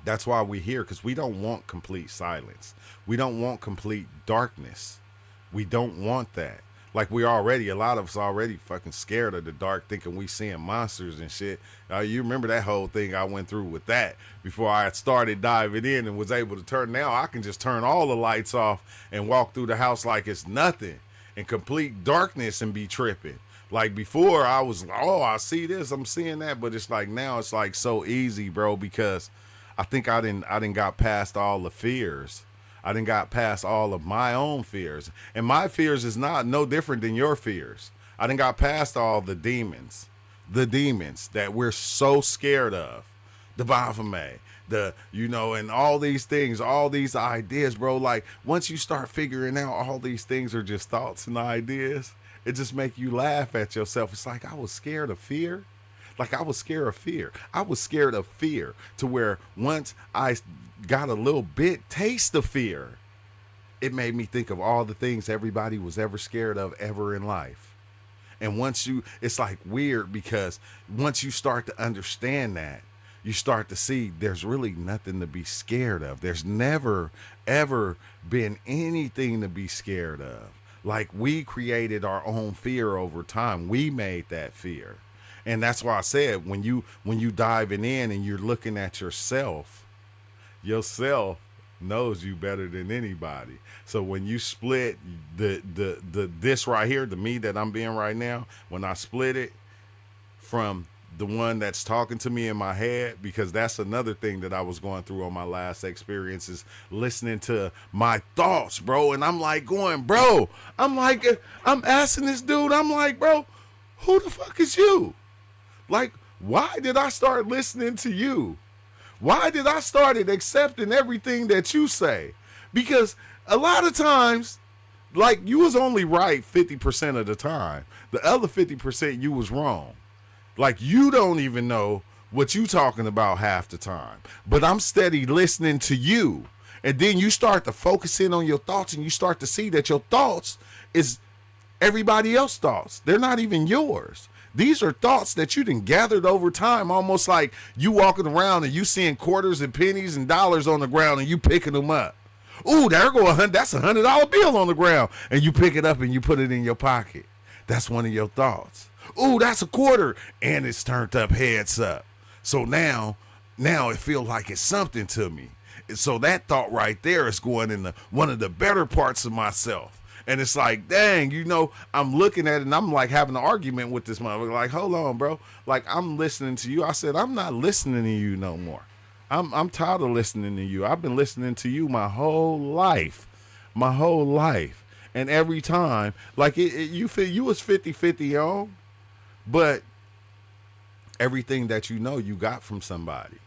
That's why we're here, because we don't want complete silence. We don't want complete darkness. We don't want that. Like, a lot of us already fucking scared of the dark, thinking we seeing monsters and shit. You remember that whole thing I went through with that before I started diving in and was able to turn. Now I can just turn all the lights off and walk through the house like it's nothing in complete darkness and be tripping. Like before, I was, oh, I see this, I'm seeing that. But it's like now it's like so easy, bro, because I think I didn't got past all the fears. I didn't got past all of my own fears. And my fears is no different than your fears. I didn't got past all the demons that we're so scared of. The Baphomet, and all these things, all these ideas, bro. Like once you start figuring out all these things are just thoughts and ideas, it just make you laugh at yourself. It's like, I was scared of fear. Like I was scared of fear. I was scared of fear to where once I got a little bit taste of fear, it made me think of all the things everybody was ever scared of ever in life. And it's like weird, because once you start to understand that, you start to see there's really nothing to be scared of. There's never, ever been anything to be scared of. Like we created our own fear over time. We made that fear. And that's why I said, when you diving in and you're looking at yourself knows you better than anybody. So when you split this right here, the me that I'm being right now, when I split it from the one that's talking to me in my head, because that's another thing that I was going through on my last experience, is listening to my thoughts, bro. And I'm like going, bro, I'm like, I'm asking this dude, I'm like, bro, who the fuck is you? Like, why did I start listening to you? Why did I started accepting everything that you say? Because a lot of times, like, you was only right 50% of the time. The other 50% you was wrong. Like, you don't even know what you talking about half the time. But I'm steady listening to you. And then you start to focus in on your thoughts, and you start to see that your thoughts is everybody else's thoughts. They're not even yours. These are thoughts that you done gathered over time, almost like you walking around and you seeing quarters and pennies and dollars on the ground and you picking them up. Ooh, there go that's $100 bill on the ground. And you pick it up and you put it in your pocket. That's one of your thoughts. Ooh, that's a quarter, and it's turned up heads up. So now it feels like it's something to me. And so that thought right there is going in one of the better parts of myself. And it's like, dang, I'm looking at it and I'm like having an argument with this motherfucker. Like, hold on, bro. Like, I'm listening to you. I said, I'm not listening to you no more. I'm tired of listening to you. I've been listening to you my whole life. And every time, like, you feel you was 50-50 on. But everything that you got from somebody.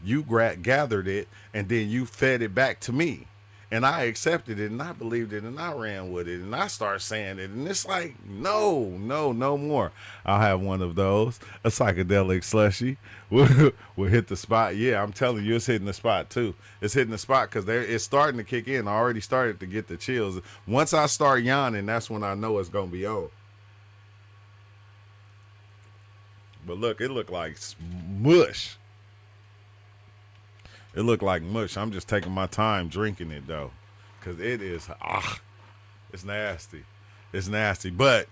You gathered it, and then you fed it back to me. And I accepted it, and I believed it, and I ran with it, and I started saying it. And it's like, no more. I'll have one of those. A psychedelic slushie will hit the spot. Yeah, I'm telling you, it's hitting the spot, too. It's hitting the spot because it's starting to kick in. I already started to get the chills. Once I start yawning, that's when I know it's going to be on. But look, it looked like mush. It looked like mush. I'm just taking my time drinking it, though. Because it is, it's nasty. It's nasty. But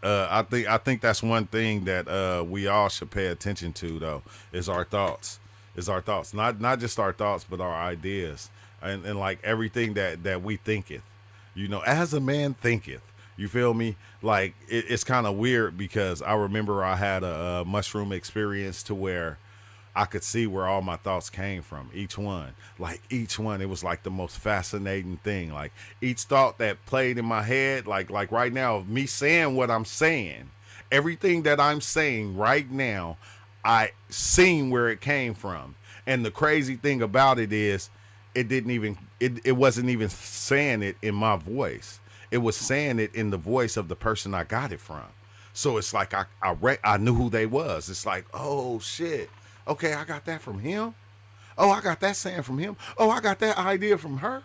I think that's one thing that we all should pay attention to, though, is our thoughts. Not just our thoughts, but our ideas. And like everything that we thinketh. As a man thinketh. You feel me? Like, it's kind of weird because I remember I had a mushroom experience to where I could see where all my thoughts came from. Each one, it was like the most fascinating thing. Like, each thought that played in my head, like right now, me saying what I'm saying, everything that I'm saying right now, I seen where it came from. And the crazy thing about it is, it wasn't even saying it in my voice. It was saying it in the voice of the person I got it from. So it's like I knew who they was. It's like, oh shit. Okay, I got that from him. Oh, I got that saying from him. Oh, I got that idea from her.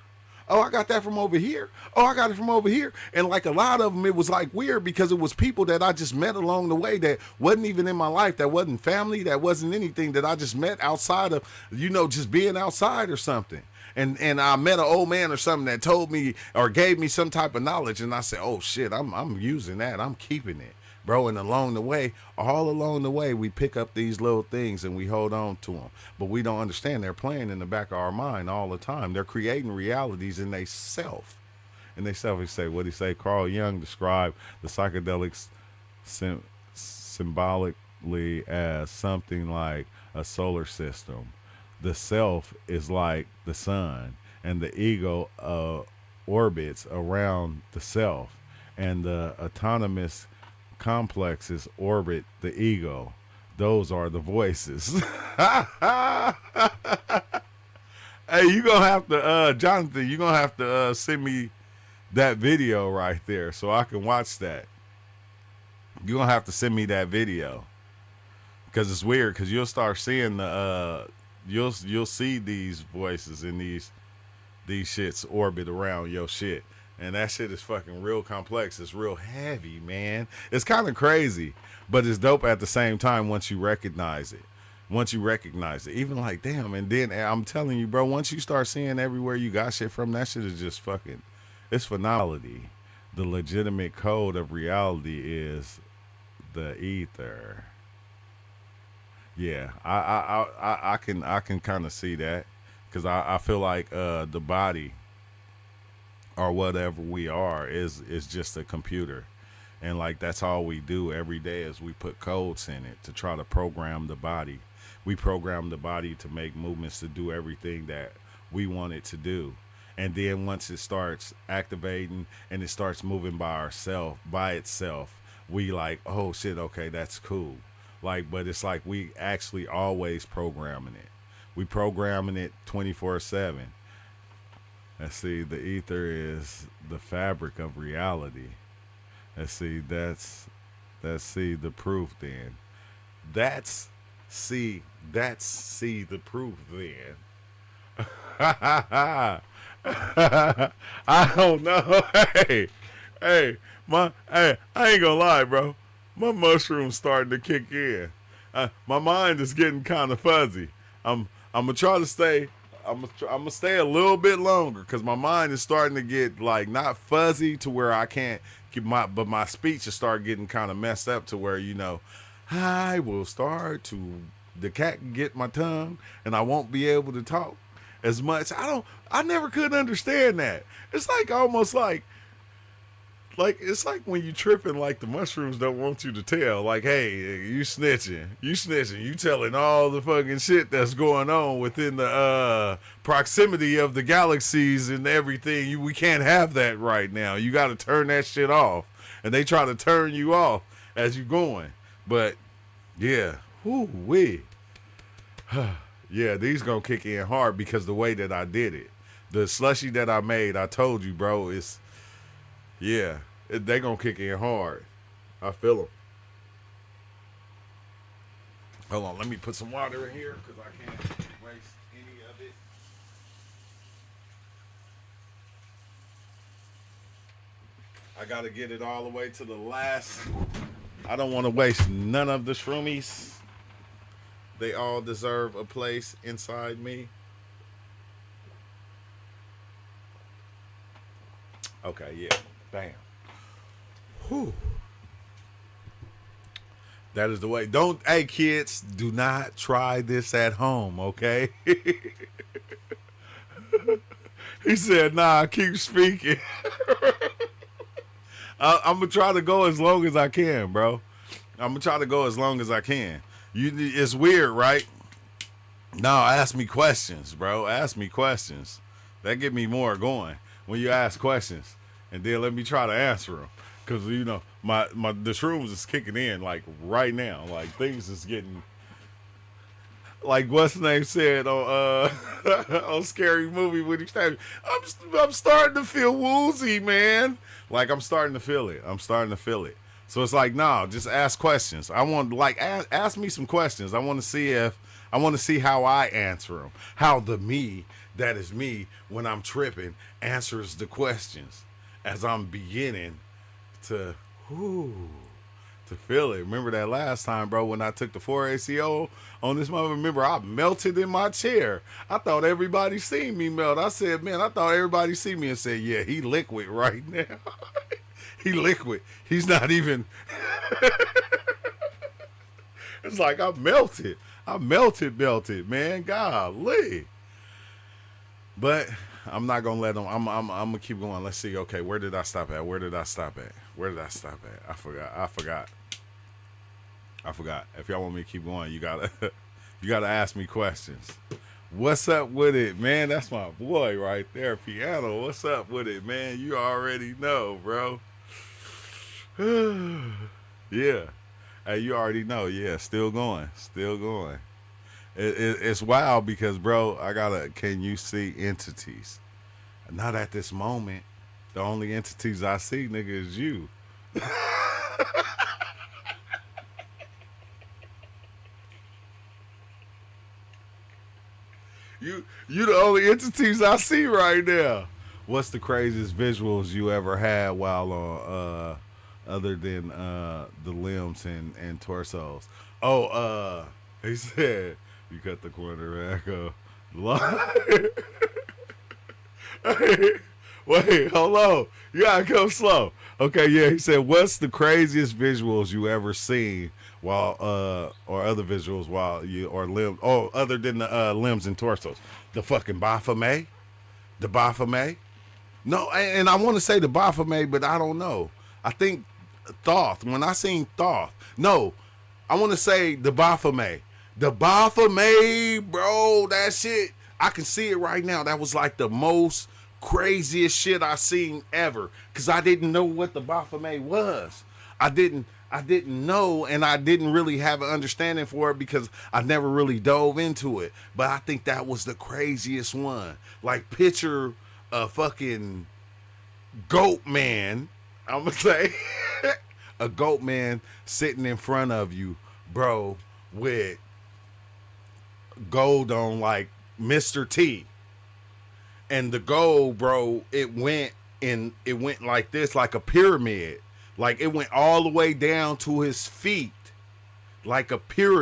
Oh, I got that from over here. Oh, I got it from over here. And like a lot of them, it was like weird because it was people that I just met along the way that wasn't even in my life, that wasn't family, that wasn't anything, that I just met outside of, just being outside or something. And I met an old man or something that told me or gave me some type of knowledge. And I said, oh shit, I'm using that. I'm keeping it, bro. And all along the way, we pick up these little things and we hold on to them. But we don't understand they're playing in the back of our mind all the time. They're creating realities in they self. And they self, what he say? Carl Jung described the psychedelics symbolically as something like a solar system. The self is like the sun, and the ego orbits around the self, and the autonomous complexes orbit the ego. Those are the voices. Hey, you gonna have to, Jonathan, you gonna have to send me that video right there so I can watch that. You're gonna have to send me that video because it's weird. Because you'll start seeing you'll see these voices and these shits orbit around your shit. And that shit is fucking real complex. It's real heavy, man. It's kind of crazy, but it's dope at the same time once you recognize it. Even like, damn, and then I'm telling you, bro, once you start seeing everywhere you got shit from, that shit is just fucking, it's phenomenality. The legitimate code of reality is the ether. Yeah, I can kind of see that because I feel like the body or whatever we are is just a computer. And like that's all we do every day is we put codes in it to try to program the body. We program the body to make movements to do everything that we want it to do. And then once it starts activating and it starts moving by itself, we like, oh shit, okay, that's cool. Like, but it's like we actually always programming it. We programming it 24/7. Let's see, the ether is the fabric of reality. Let's see, let's see the proof then. That's see the proof then. I don't know. Hey, I ain't gonna lie, bro. My mushroom's starting to kick in. My mind is getting kind of fuzzy. I'm gonna try to stay. I'm gonna stay a little bit longer because my mind is starting to get like not fuzzy to where I can't keep but my speech is start getting kind of messed up to where I will start to the cat can get my tongue and I won't be able to talk as much. I never could understand that. It's like almost like it's like when you tripping, like the mushrooms don't want you to tell. Like, hey, you snitching, you telling all the fucking shit that's going on within the proximity of the galaxies and everything. We can't have that right now. You got to turn that shit off, and they try to turn you off as you going. But yeah, whoo wee, yeah, these gonna kick in hard because the way that I did it, the slushy that I made, I told you, bro, it's. Yeah, they gonna kick in hard. I feel them. Hold on, let me put some water in here because I can't waste any of it. I gotta get it all the way to the last. I don't want to waste none of the shroomies. They all deserve a place inside me. Okay, yeah. Bam. Whew. That is the way. Hey kids, do not try this at home, okay? He said, nah, keep speaking. I'm going to try to go as long as I can, bro. I'm going to try to go as long as I can. It's weird, right? No, ask me questions, bro. Ask me questions. That get me more going when you ask questions. And then let me try to answer them. Because, the shrooms is kicking in, like, right now. Like, things is getting... Like, what's the name said on on Scary Movie when he started, I'm starting to feel woozy, man. Like, I'm starting to feel it. So it's like, no, just ask questions. I want, like, ask me some questions. I want to see how I answer them. How the me, that is me, when I'm tripping, answers the questions. As I'm beginning to feel it. Remember that last time, bro, when I took the 4-ACO on this moment? Remember, I melted in my chair. I thought everybody seen me melt. I said, man, I thought everybody see me and said, yeah, he liquid right now. He liquid. He's not even. It's like I melted. Melted, man. Golly. But I'm not gonna let them. I'm gonna keep going. Let's see. Okay, where did I stop at? I forgot. If y'all want me to keep going, you gotta ask me questions. What's up with it, man? That's my boy right there, Piano. What's up with it, man? You already know, bro. Yeah. Hey, you already know. Yeah, still going. It's wild because, bro, can you see entities? Not at this moment. The only entities I see, nigga, is you. You the only entities I see right now. What's the craziest visuals you ever had while on other than the limbs and torsos? He said you cut the corner back up. Hey, wait, hold on. You gotta go slow. Okay, yeah, he said, what's the craziest visuals you ever seen while or other visuals while you or limb other than the limbs and torsos? The fucking Baphomet? No, and I want to say the Baphomet, but I don't know. I think Thoth, when I seen Thoth, no, I want to say the Baphomet. The Baphomet, bro, that shit, I can see it right now. That was like the most craziest shit I seen ever. Cause I didn't know what the Baphomet was. I didn't know, and I didn't really have an understanding for it because I never really dove into it. But I think that was the craziest one. Like, picture a fucking goat man, I'm gonna say, a goat man sitting in front of you, bro, with gold on like Mr. T. And the gold, bro, it went like this, like a pyramid. Like, it went all the way down to his feet, like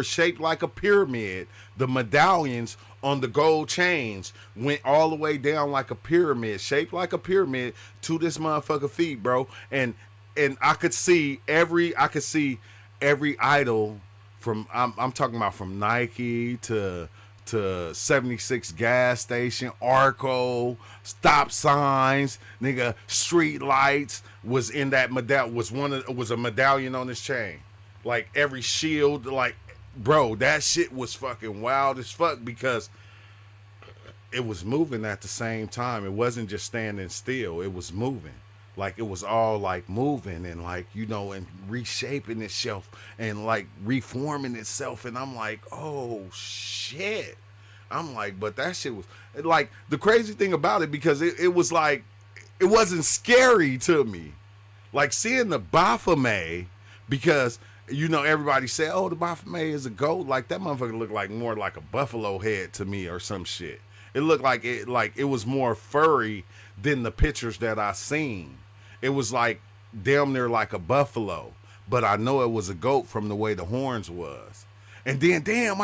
shaped like a pyramid. The medallions on the gold chains went all the way down like a pyramid, shaped like a pyramid to this motherfucker feet, bro. And I could see every idol from, I'm talking about from Nike to 76 gas station, Arco, stop signs, nigga, street lights was in that medallion, was a medallion on his chain. Like, every shield, like, bro, that shit was fucking wild as fuck because it was moving at the same time. It wasn't just standing still, it was moving. Like, it was all like moving and like, you know, and reshaping itself and like reforming itself. And I'm like, oh shit. I'm like, but that shit was like, the crazy thing about it, because it was like, it wasn't scary to me. Like, seeing the Baphomet, because, you know, everybody said, oh, the Baphomet is a goat. Like, that motherfucker looked like more like a buffalo head to me or some shit. It looked like it was more furry than the pictures that I seen. It was like damn near like a buffalo, but I know it was a goat from the way the horns was. And then, damn,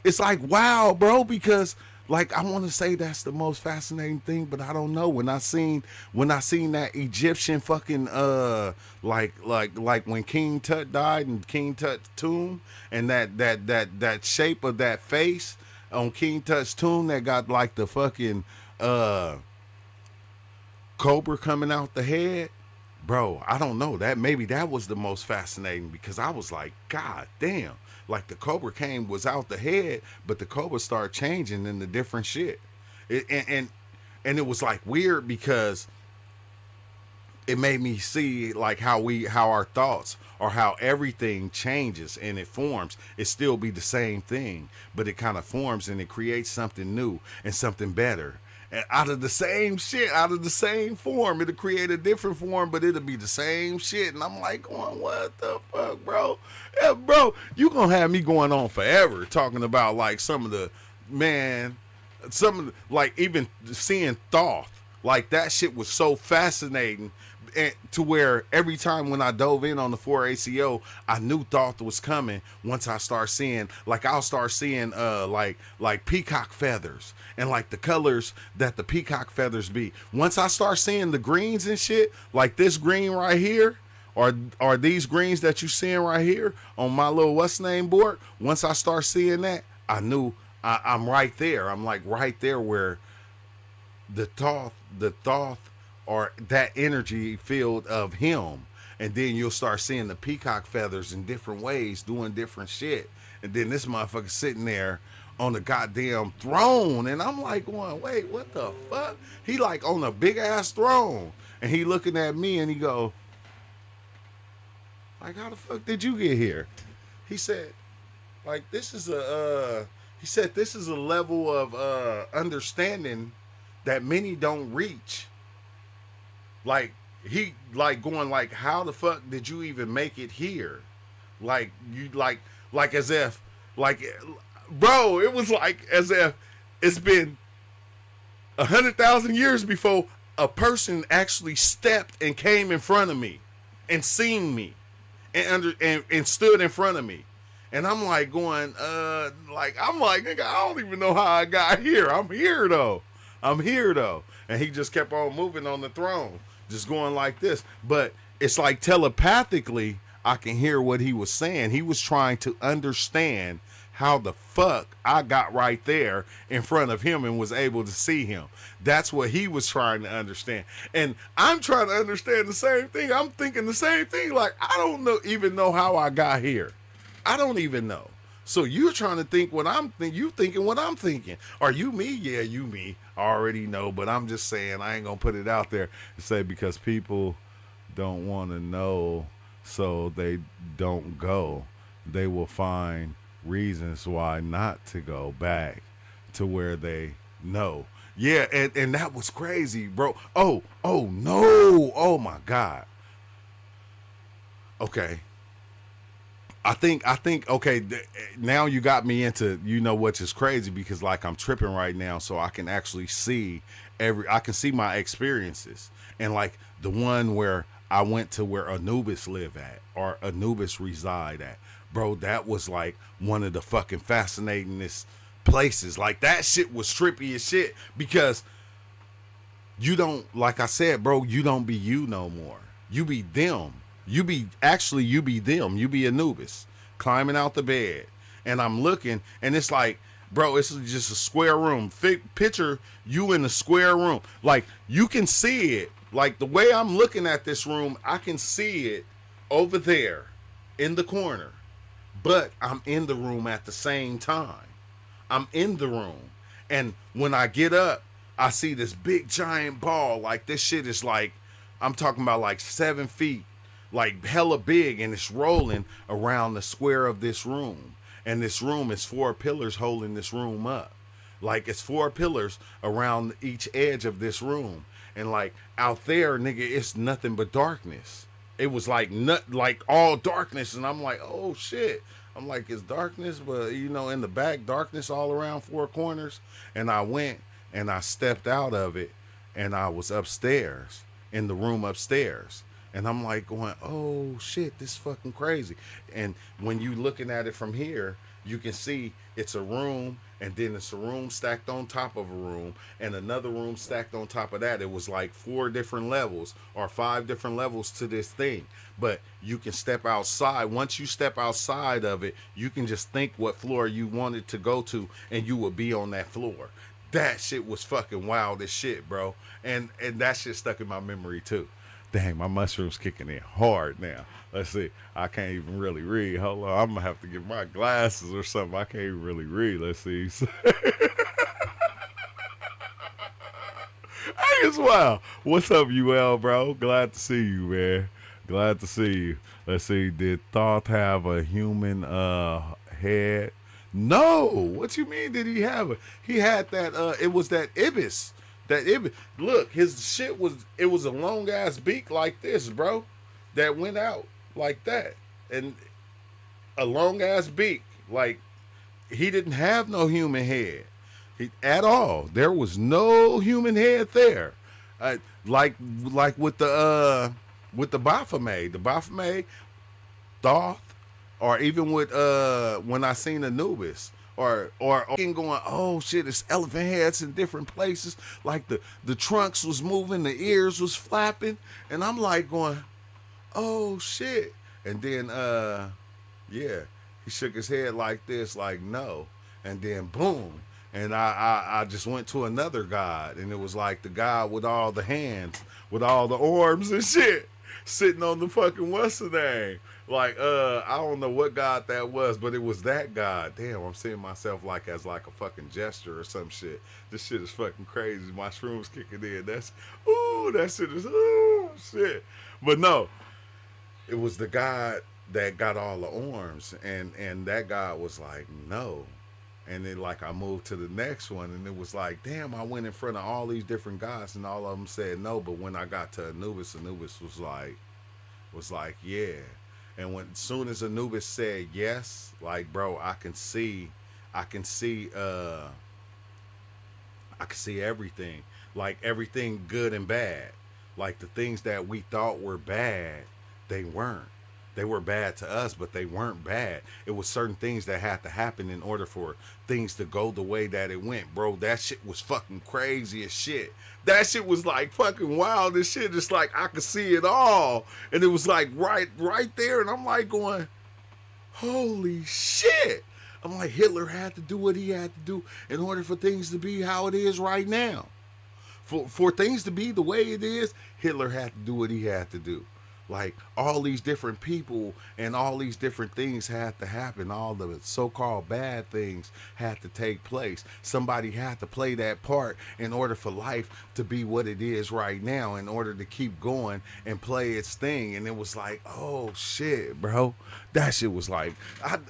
it's like, wow, bro, because like, I want to say that's the most fascinating thing, but I don't know. When I seen that Egyptian fucking like when King Tut died in King Tut's tomb, and that shape of that face on King Tut's tomb that got like the fucking cobra coming out the head, bro, I don't know, that maybe that was the most fascinating, because I was like, god damn, like the cobra was out the head, but the cobra started changing into different shit. And it was like weird, because it made me see like how our thoughts, or how everything changes and it forms. It still be the same thing, but it kind of forms and it creates something new and something better. And out of the same shit, out of the same form, it'll create a different form, but it'll be the same shit. And I'm like, going, what the fuck, bro? Yeah, bro, you gonna have me going on forever talking about like some of the, like, even seeing Thoth. Like, that shit was so fascinating, and to where every time when I dove in on the 4ACO, I knew Thoth was coming. Once I start seeing, like, I'll start seeing like peacock feathers and like the colors that the peacock feathers be. Once I start seeing the greens and shit, like this green right here, or these greens that you seeing right here on my little what's name board, once I start seeing that, I knew I'm right there. I'm like right there where the Thoth, or that energy field of him. And then you'll start seeing the peacock feathers in different ways, doing different shit. And then this motherfucker sitting there on the goddamn throne. And I'm like going, wait, what the fuck? He like on a big ass throne. And he looking at me and he go, like, how the fuck did you get here? He said, like, this is a level of understanding that many don't reach. Like, he like going like, how the fuck did you even make it here? Like, you like as if, like, bro, it was like as if it's been 100,000 years before a person actually stepped and came in front of me and seen me and stood in front of me. And I'm like going, nigga, I don't even know how I got here. I'm here though. And he just kept on moving on the throne, just going like this. But it's like telepathically, I can hear what he was saying. He was trying to understand how the fuck I got right there in front of him and was able to see him. That's what he was trying to understand. And I'm trying to understand the same thing. I'm thinking the same thing. Like, I don't even know how I got here. I don't even know. So you're trying to think what I'm thinking. You thinking what I'm thinking. Are you me? Yeah, you me. I already know, but I'm just saying I ain't going to put it out there and say because people don't want to know, so they don't go. They will find reasons why not to go back to where they know. Yeah, and that was crazy, bro. Oh no. Oh my God. Okay. I think okay, now you got me into, you know, which is crazy because like I'm tripping right now, so I can actually see I can see my experiences. And like the one where I went to where Anubis live at or Anubis reside at. Bro, that was like one of the fucking fascinatingest places. Like that shit was trippy as shit because you don't, like I said, bro, you don't be you no more. You be them. You be them. You be Anubis climbing out the bed. And I'm looking and it's like, bro, it's just a square room. Picture you in a square room. Like you can see it. Like the way I'm looking at this room, I can see it over there in the corner. But I'm in the room at the same time. I'm in the room. And when I get up, I see this big giant ball. Like this shit is like, I'm talking about like 7 feet, like hella big, and it's rolling around the square of this room. And this room is 4 pillars holding this room up. Like it's 4 pillars around each edge of this room. And like out there, nigga, it's nothing but darkness. It was like like all darkness, and I'm like, oh shit. I'm like, it's darkness, but you know, in the back, darkness all around 4 corners. And I went and I stepped out of it, and I was upstairs in the room upstairs. And I'm like going, oh shit, this is fucking crazy. And when you looking at it from here, you can see it's a room, and then it's a room stacked on top of a room, and another room stacked on top of that. It was like 4 different levels or 5 different levels to this thing. But you can step outside. Once you step outside of it, you can just think what floor you wanted to go to, and you would be on that floor. That shit was fucking wild as shit, bro. And that shit stuck in my memory too. Dang, my mushroom's kicking in hard now. Let's see. I can't even really read. Hold on. I'm going to have to get my glasses or something. I can't even really read. Let's see. Hey, it's wild. What's up, UL, bro? Glad to see you, man. Glad to see you. Let's see. Did Thoth have a human head? No. What you mean did he have it? He had that, it was that ibis. Look, his shit it was a long ass beak like this, bro, that went out like that, and a long ass beak. Like he didn't have no human head at all. There was no human head there. Like with the Baphomet, Thoth, or even with when I seen Anubis. Or going, oh shit, it's elephant heads in different places. Like the trunks was moving, the ears was flapping, and I'm like going, oh shit. And then yeah, he shook his head like this, like no, and then boom. And I just went to another god, and it was like the god with all the hands, with all the arms and shit, sitting on the fucking what's the name? Like, I don't know what god that was, but it was that god. Damn, I'm seeing myself like as like a fucking gesture or some shit. This shit is fucking crazy. My shrooms kicking in. That shit is, shit. But no, it was the god that got all the arms, and that god was like, no. And then like I moved to the next one, and it was like, damn, I went in front of all these different gods, and all of them said no. But when I got to Anubis was like, yeah. And when soon as Anubis said yes, like bro, I can see everything. Like everything good and bad. Like the things that we thought were bad, they weren't. They were bad to us, but they weren't bad. It was certain things that had to happen in order for things to go the way that it went, bro. That shit was fucking crazy as shit. That shit was like fucking wild as shit. It's like I could see it all. And it was like right there. And I'm like going, holy shit. I'm like, Hitler had to do what he had to do in order for things to be how it is right now. For things to be the way it is, Hitler had to do what he had to do. Like all these different people and all these different things had to happen. All the so-called bad things had to take place. Somebody had to play that part in order for life to be what it is right now, in order to keep going and play its thing. And it was like, oh shit, bro. That shit was like,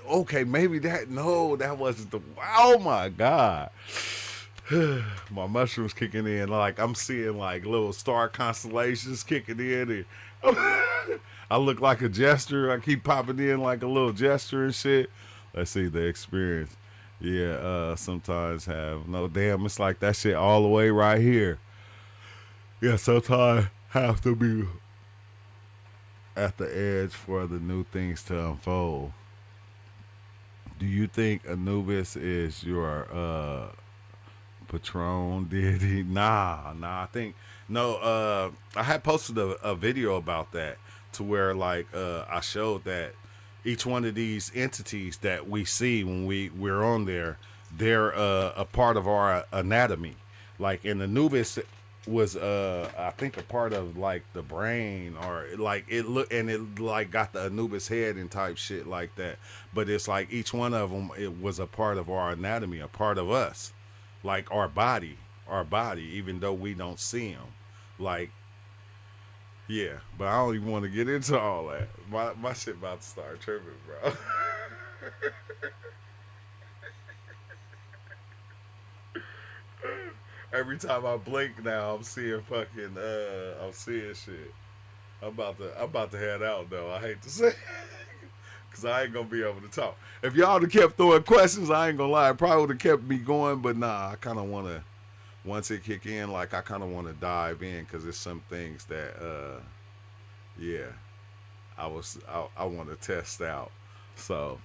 okay, maybe that, no, that wasn't the, oh my God. My mushrooms kicking in, like I'm seeing like little star constellations kicking in, and I look like a jester. I keep popping in like a little jester and shit. Let's see the experience. Yeah, sometimes have no damn. It's like that shit all the way right here. Yeah, sometimes have to be at the edge for the new things to unfold. Do you think Anubis is your Patron deity? Nah. I think no. I had posted a video about that to where like I showed that each one of these entities that we see when we're on there, they're a part of our anatomy. Like in Anubis was I think a part of like the brain, or like it look, and it like got the Anubis head and type shit like that. But it's like each one of them, it was a part of our anatomy, a part of us, like our body, even though we don't see them. Like, yeah, but I don't even want to get into all that. My shit about to start tripping, bro. Every time I blink now, I'm seeing fucking I'm seeing shit. I'm about to head out though. I hate to say, cause I ain't gonna be able to talk. If y'all would have kept throwing questions, I ain't gonna lie, it probably would have kept me going. But nah, I kind of want to. Once it kick in, like I kind of want to dive in, cause there's some things that yeah, I want to test out. So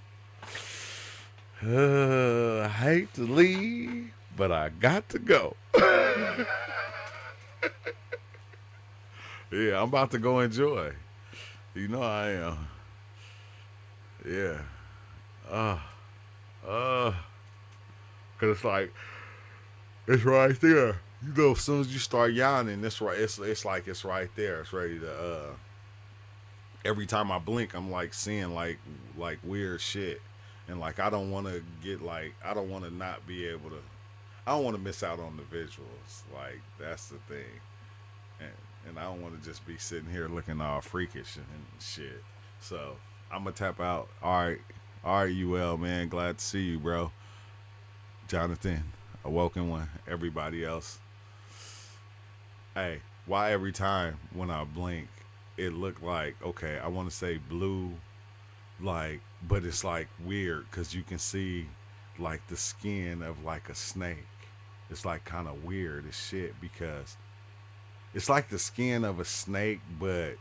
I hate to leave, but I got to go. Yeah, I'm about to go enjoy. You know I am. Yeah. Uh, uh, Cause it's like it's right there. You know, as soon as you start yawning, it's right. It's like it's right there. It's ready to. Every time I blink, I'm like seeing like weird shit, and like I don't want to get like I don't want to not be able to. I don't want to miss out on the visuals. Like that's the thing, and I don't want to just be sitting here looking all freakish and shit. So I'm gonna tap out. All right, UL man. Glad to see you, bro. Jonathan, Awoken One, everybody else. Hey, why every time when I blink, it looked like okay? I want to say blue, like, but it's like weird because you can see like the skin of like a snake. It's like kind of weird as shit because it's like the skin of a snake, but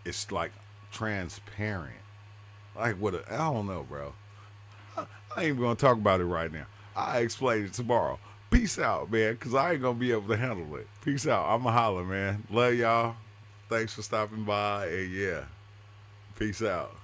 it's like transparent. Like what? I don't know, bro. I ain't even gonna talk about it right now. I explain it tomorrow. Peace out, man, cause I ain't gonna be able to handle it. Peace out. I'ma holler, man. Love y'all. Thanks for stopping by, and yeah, peace out.